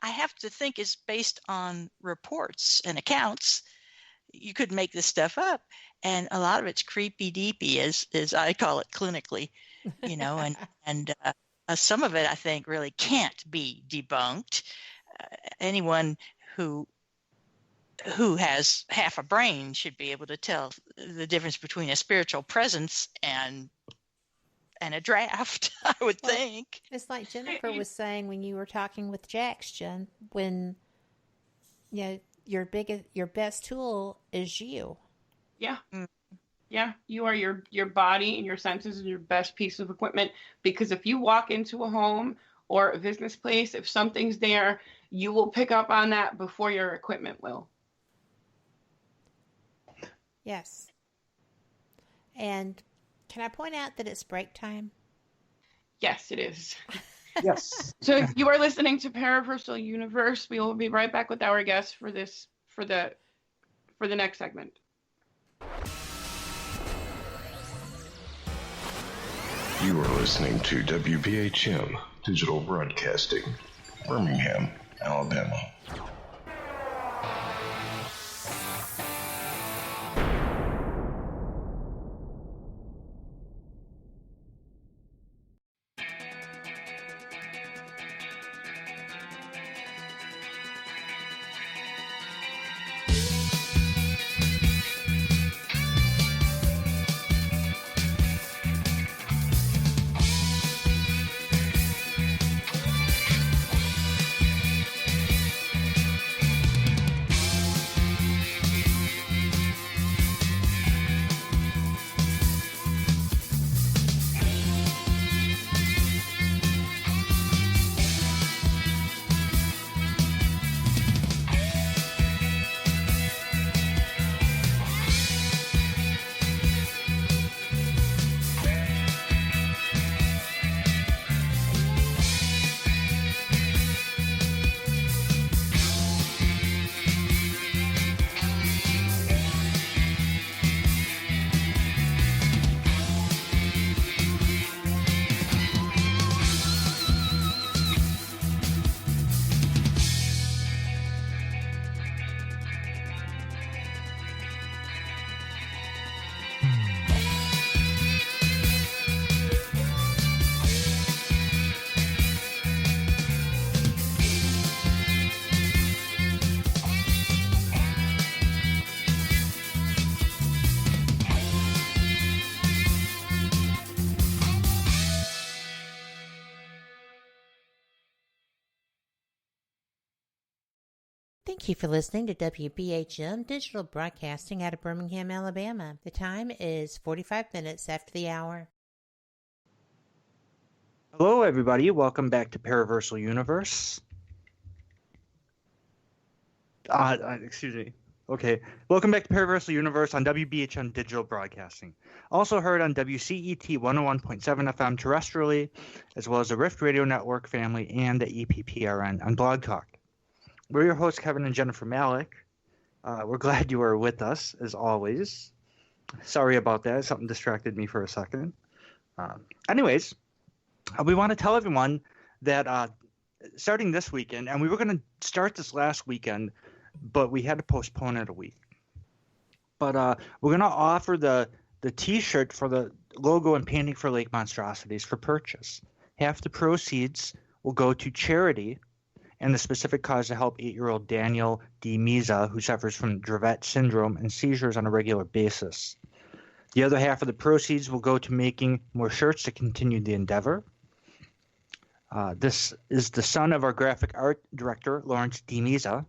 I have to think, is based on reports and accounts. You could make this stuff up, and a lot of it's creepy deepy, as I call it clinically, and some of it I think really can't be debunked. Anyone who has half a brain should be able to tell the difference between a spiritual presence and a draft, I would think. It's like Jennifer was saying when you were talking with Jax, Jen, when your best tool is you. Yeah. Yeah, you are your body and your senses is your best piece of equipment, because if you walk into a home or a business place, if something's there, you will pick up on that before your equipment will. Yes. And can I point out that it's break time? Yes, it is. Yes. So you are listening to Paraversal Universe. We will be right back with our guests for the next segment. You are listening to WBHM Digital Broadcasting, Birmingham, Alabama. Thank you for listening to WBHM Digital Broadcasting out of Birmingham, Alabama. The time is 45 minutes after the hour. Hello, everybody. Welcome back to Paraversal Universe. Excuse me. Okay. Welcome back to Paraversal Universe on WBHM Digital Broadcasting. Also heard on WCET 101.7 FM terrestrially, as well as the Rift Radio Network family and the EPPRN on Blog Talk. We're your hosts, Kevin and Jennifer Malik. We're glad you are with us, as always. Sorry about that. Something distracted me for a second. Anyways, we want to tell everyone that starting this weekend, and we were going to start this last weekend, but we had to postpone it a week. But we're going to offer the T-shirt for the logo and painting for Lake Monstrosities for purchase. Half the proceeds will go to charity and the specific cause to help 8-year-old Daniel D. Miza, who suffers from Dravet syndrome and seizures on a regular basis. The other half of the proceeds will go to making more shirts to continue the endeavor. This is the son of our graphic art director, Lawrence D. Miza,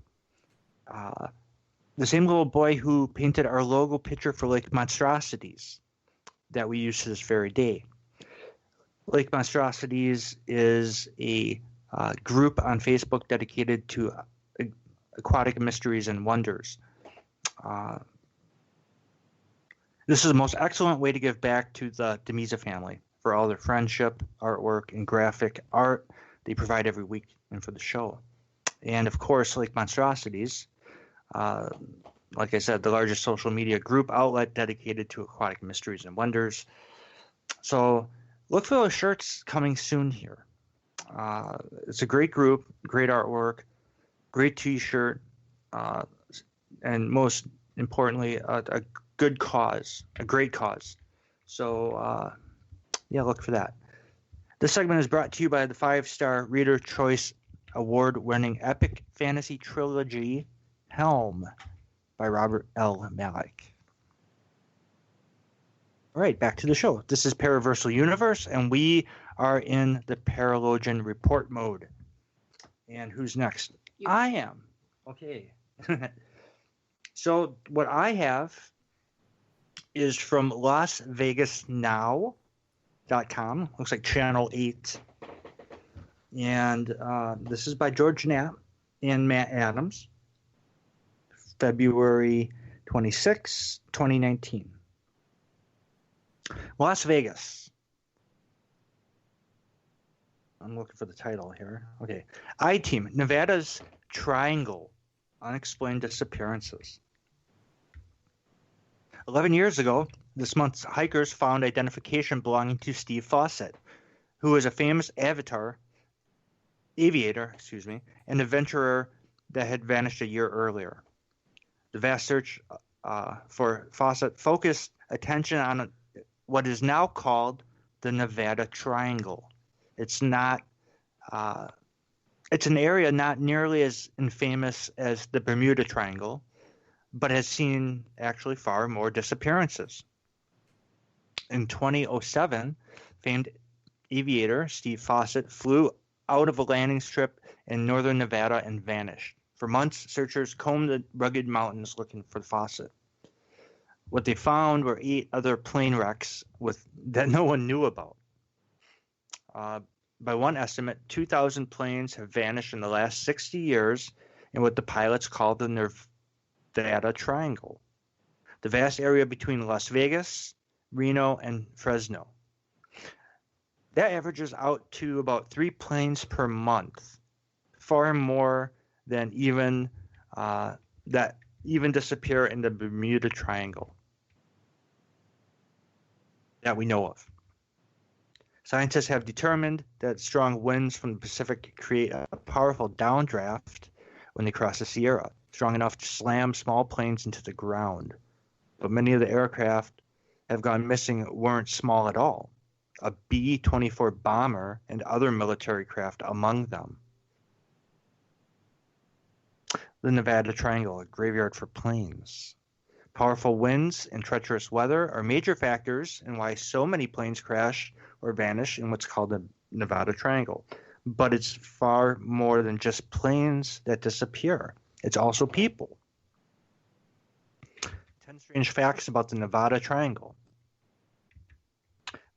the same little boy who painted our logo picture for Lake Monstrosities that we use to this very day. Lake Monstrosities is a group on Facebook dedicated to aquatic mysteries and wonders. This is the most excellent way to give back to the Miza family for all their friendship, artwork, and graphic art they provide every week and for the show. And of course, Lake Monstrosities, like I said, the largest social media group outlet dedicated to aquatic mysteries and wonders. So look for those shirts coming soon here. It's a great group, great artwork, great T-shirt, and most importantly, a good cause, a great cause. So, yeah, look for that. This segment is brought to you by the 5-star Reader Choice Award-winning epic fantasy trilogy Helm by Robert L. Malik. All right, back to the show. This is Paraversal Universe, and we are in the Paralogian report mode. And who's next? I am. Okay. So what I have is from LasVegasNow.com. Looks like Channel 8. And this is by George Knapp and Matt Adams. February 26, 2019. Las Vegas. I'm looking for the title here. Okay. I-Team, Nevada's Triangle, Unexplained Disappearances. 11 years ago, this month's hikers found identification belonging to Steve Fawcett, who is a famous aviator, and adventurer that had vanished a year earlier. The vast search for Fawcett focused attention on what is now called the Nevada Triangle. It's not. It's an area not nearly as infamous as the Bermuda Triangle, but has seen actually far more disappearances. In 2007, famed aviator Steve Fawcett flew out of a landing strip in northern Nevada and vanished. For months, searchers combed the rugged mountains looking for Fawcett. What they found were 8 other plane wrecks that no one knew about. By one estimate, 2,000 planes have vanished in the last 60 years in what the pilots call the Nevada Triangle, the vast area between Las Vegas, Reno, and Fresno. That averages out to about 3 planes per month, far more than even disappear in the Bermuda Triangle that we know of. Scientists have determined that strong winds from the Pacific create a powerful downdraft when they cross the Sierra, strong enough to slam small planes into the ground. But many of the aircraft have gone missing weren't small at all. A B-24 bomber and other military craft among them. The Nevada Triangle, a graveyard for planes. Powerful winds and treacherous weather are major factors in why so many planes crash or vanish in what's called the Nevada Triangle. But it's far more than just planes that disappear. It's also people. 10 strange facts about the Nevada Triangle.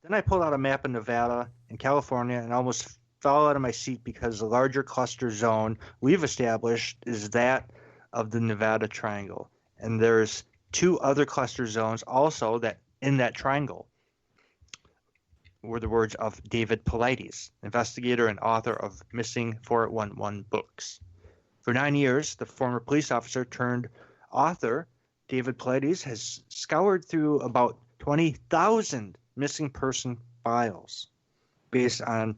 Then I pulled out a map of Nevada and California and almost fell out of my seat because the larger cluster zone we've established is that of the Nevada Triangle. And there's 2 other cluster zones also that in that triangle were the words of David Paulides, investigator and author of Missing 411 books. For 9 years, the former police officer turned author David Paulides has scoured through about 20,000 missing person files based on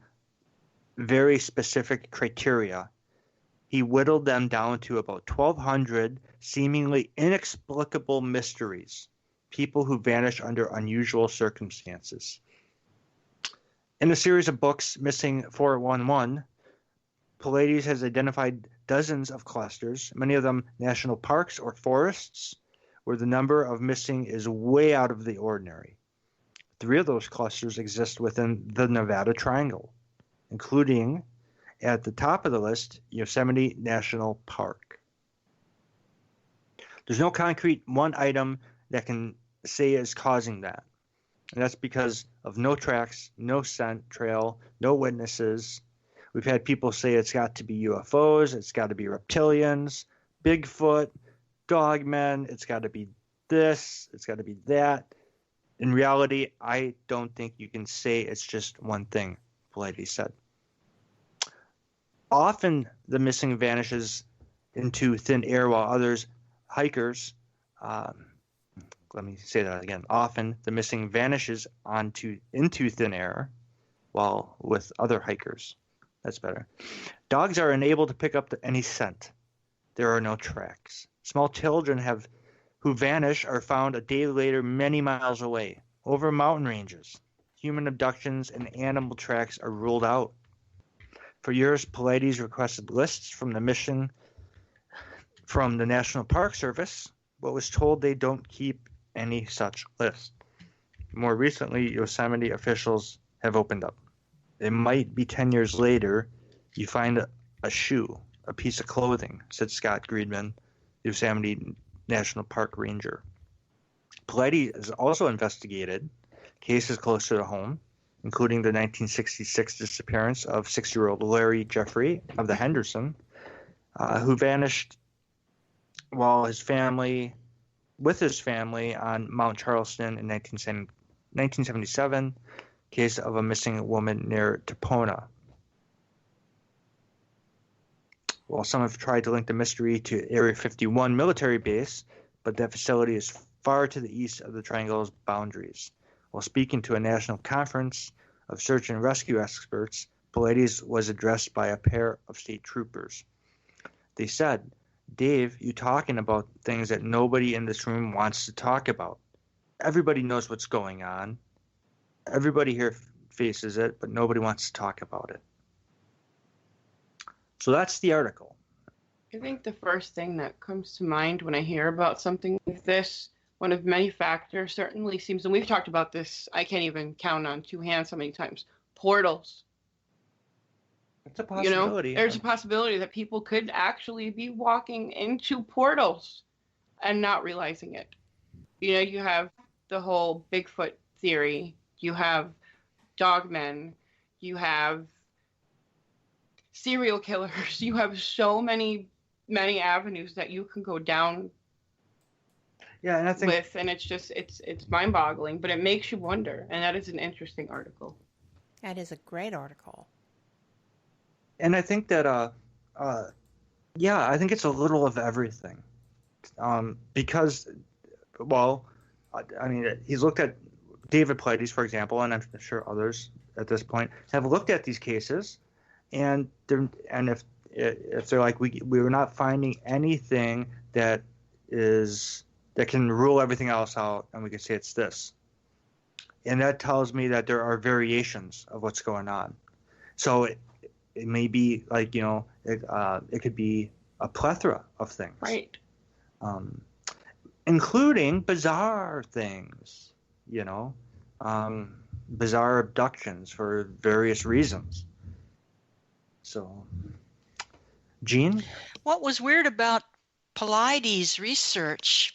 very specific criteria. He whittled them down to about 1,200 seemingly inexplicable mysteries, people who vanish under unusual circumstances. In a series of books, Missing 411, Paulides has identified dozens of clusters, many of them national parks or forests, where the number of missing is way out of the ordinary. 3 of those clusters exist within the Nevada Triangle, including, at the top of the list, Yosemite National Park. There's no concrete one item that can say is causing that. And that's because of no tracks, no scent trail, no witnesses. We've had people say it's got to be UFOs, it's got to be reptilians, Bigfoot, dogmen, it's got to be this, it's got to be that. In reality, I don't think you can say it's just one thing, Paulides said. Often the missing vanishes into thin air while others, hikers, let me say that again. Often the missing vanishes into thin air while with other hikers. That's better. Dogs are unable to pick up any scent. There are no tracks. Small children who vanish are found a day later many miles away, over mountain ranges. Human abductions and animal tracks are ruled out. For years, Paulides requested lists from the National Park Service, but was told they don't keep any such list. More recently, Yosemite officials have opened up. It might be 10 years later, you find a shoe, a piece of clothing, said Scott Griedman, Yosemite National Park Ranger. Paulides has also investigated cases closer to home, including the 1966 disappearance of 6-year-old Larry Jeffrey of the Henderson, who vanished with his family on Mount Charleston in 1977, case of a missing woman near Topona. While some have tried to link the mystery to Area 51 military base, but that facility is far to the east of the Triangle's boundaries. While speaking to a national conference of search and rescue experts, Paulides was addressed by a pair of state troopers. They said, "Dave, you're talking about things that nobody in this room wants to talk about. Everybody knows what's going on. Everybody here faces it, but nobody wants to talk about it." So that's the article. I think the first thing that comes to mind when I hear about something like this, one of many factors certainly seems, and we've talked about this, I can't even count on 2 hands how many times, portals. It's a possibility. There's a possibility that people could actually be walking into portals and not realizing it. You have the whole Bigfoot theory. You have dogmen. You have serial killers. You have so many avenues that you can go down. Yeah, and I think and it's mind-boggling, but it makes you wonder, and that is an interesting article. That is a great article. And I think that I think it's a little of everything. Because he's looked at David Paulides, for example, and I'm sure others at this point have looked at these cases, and if they're like, we're not finding anything that can rule everything else out, and we can say it's this. And that tells me that there are variations of what's going on. So it may be like, it could be a plethora of things. Right. Including bizarre things, bizarre abductions for various reasons. So, Jean? What was weird about Paulides' research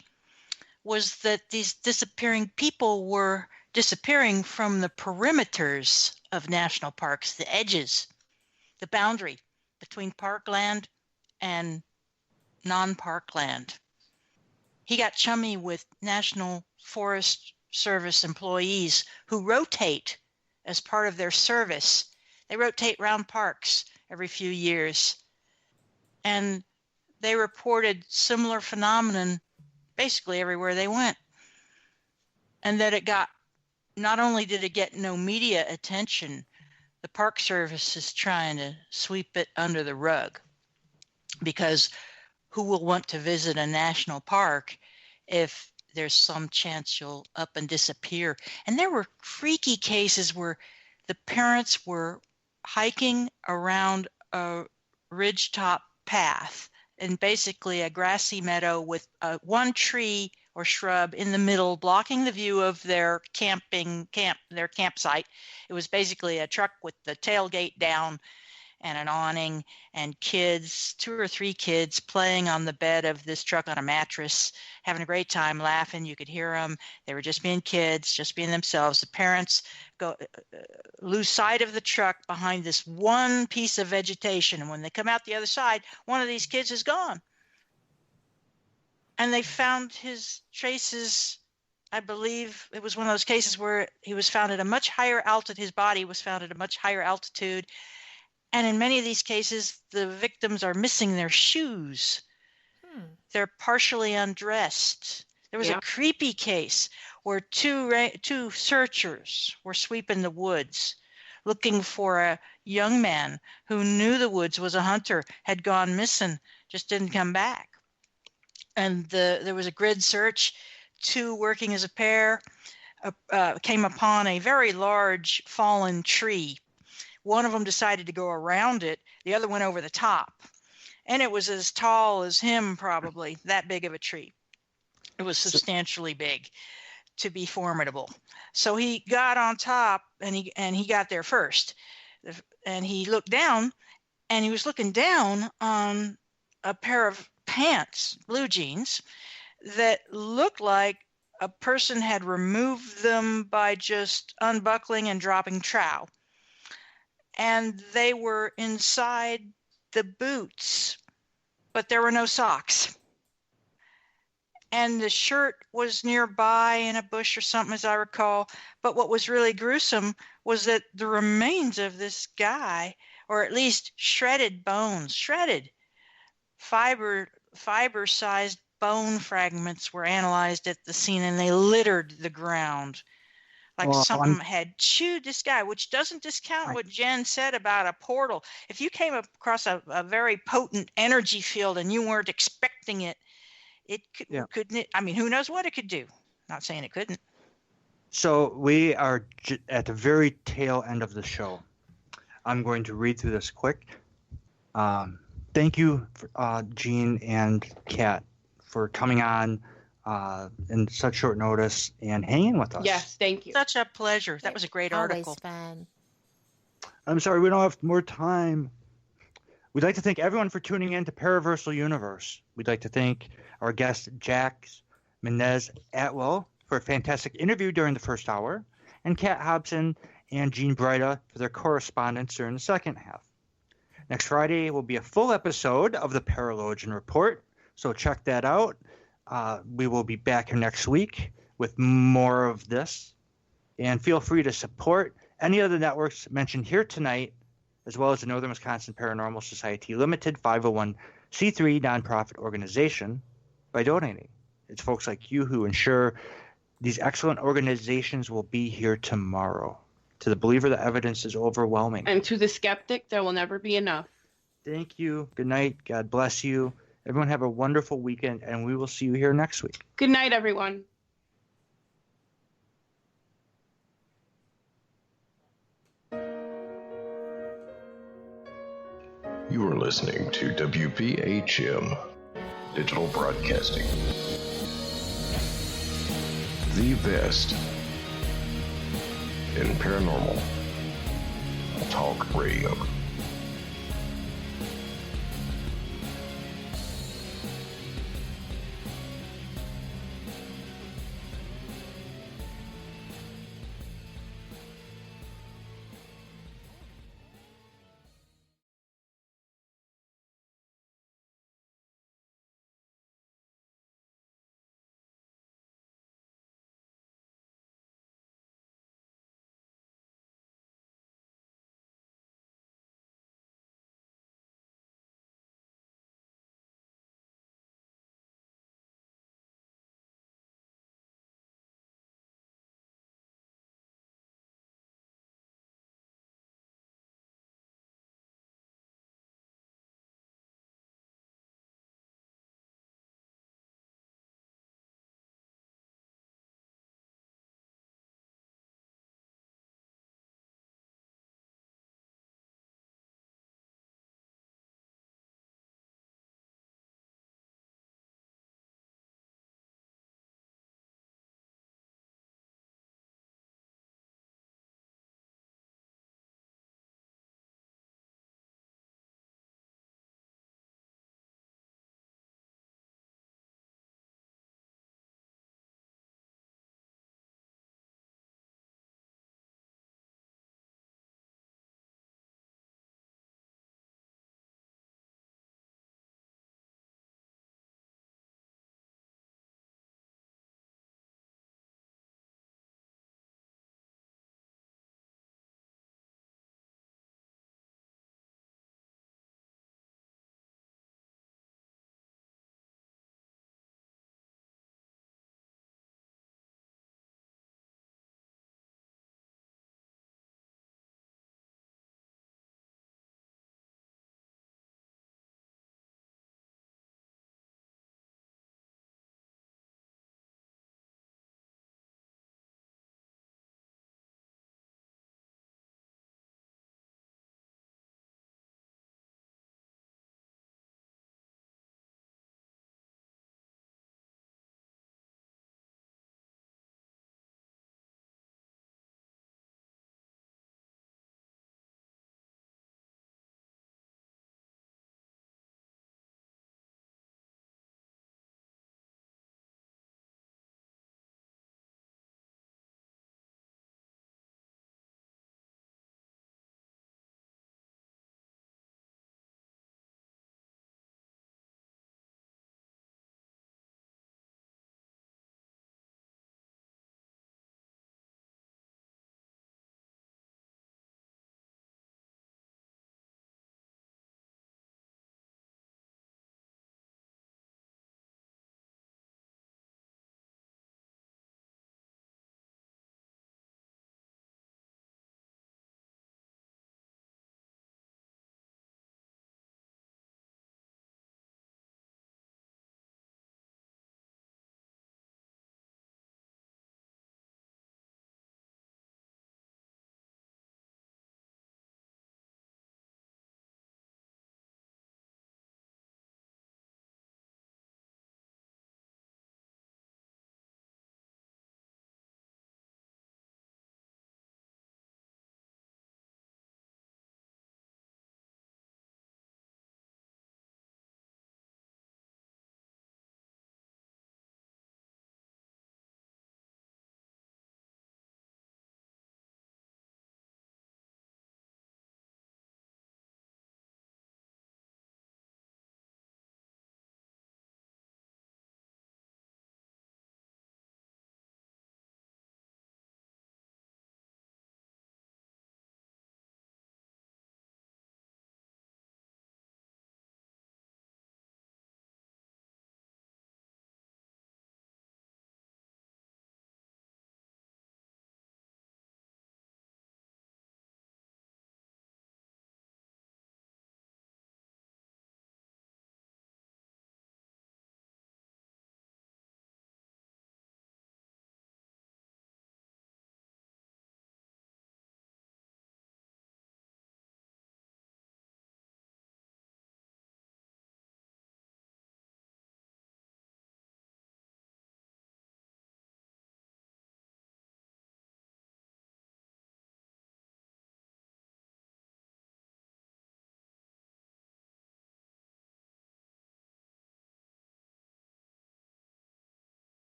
was that these disappearing people were disappearing from the perimeters of national parks, the edges, the boundary between parkland and non-parkland. He got chummy with National Forest Service employees who rotate as part of their service. They rotate around parks every few years. And they reported similar phenomenon basically everywhere they went. And that it got, not only did it get no media attention, the Park Service is trying to sweep it under the rug, because who will want to visit a national park if there's some chance you'll up and disappear? And there were freaky cases where the parents were hiking around a ridgetop path in basically a grassy meadow with one tree or shrub in the middle blocking the view of their campsite. It was basically a truck with the tailgate down and an awning, and kids, 2 or 3 kids playing on the bed of this truck on a mattress, having a great time, laughing. You could hear them. They were just being kids, just being themselves. The parents lose sight of the truck behind this one piece of vegetation, and when they come out the other side, one of these kids is gone. And they found his traces. I believe it was one of those cases where he was found at a much higher altitude. His body was found at a much higher altitude. And in many of these cases, the victims are missing their shoes. They're partially undressed. There was a creepy case where two searchers were sweeping the woods looking for a young man who knew the woods, was a hunter, had gone missing, just didn't come back. And there was a grid search. 2 working as a pair came upon a very large fallen tree. One of them decided to go around it. The other went over the top. And it was as tall as him, probably, that big of a tree. It was substantially big to be formidable. So he got on top, and he got there first. And he looked down, and he was looking down on a pair of pants, blue jeans, that looked like a person had removed them by just unbuckling and dropping trowel. And they were inside the boots, but there were no socks. And the shirt was nearby in a bush or something, as I recall. But what was really gruesome was that the remains of this guy, or at least shredded bones, fiber-sized bone fragments were analyzed at the scene, and they littered the ground. Like something had chewed this guy, which doesn't discount what Jen said about a portal. If you came across a very potent energy field and you weren't expecting it, it couldn't. I mean, who knows what it could do? Not saying it couldn't. So we are at the very tail end of the show. I'm going to read through this quick. Thank you, Gene and Kat, for coming on in such short notice and hanging with us. Yes, thank you. Such a pleasure. That was a great article. Always fun. I'm sorry, we don't have more time. We'd like to thank everyone for tuning in to Paraversal Universe. We'd like to thank our guest, Jax Menez-Atwell, for a fantastic interview during the first hour, and Kat Hobson and Jean Breida for their correspondence during the second half. Next Friday will be a full episode of the Paralogian Report, so check that out. We will be back here next week with more of this. And feel free to support any of the networks mentioned here tonight, as well as the Northern Wisconsin Paranormal Society Limited 501c3 nonprofit organization, by donating. It's folks like you who ensure these excellent organizations will be here tomorrow. To the believer, the evidence is overwhelming. And to the skeptic, there will never be enough. Thank you. Good night. God bless you. Everyone have a wonderful weekend, and we will see you here next week. Good night, everyone. You are listening to WBHM Digital Broadcasting. The best in paranormal talk radio.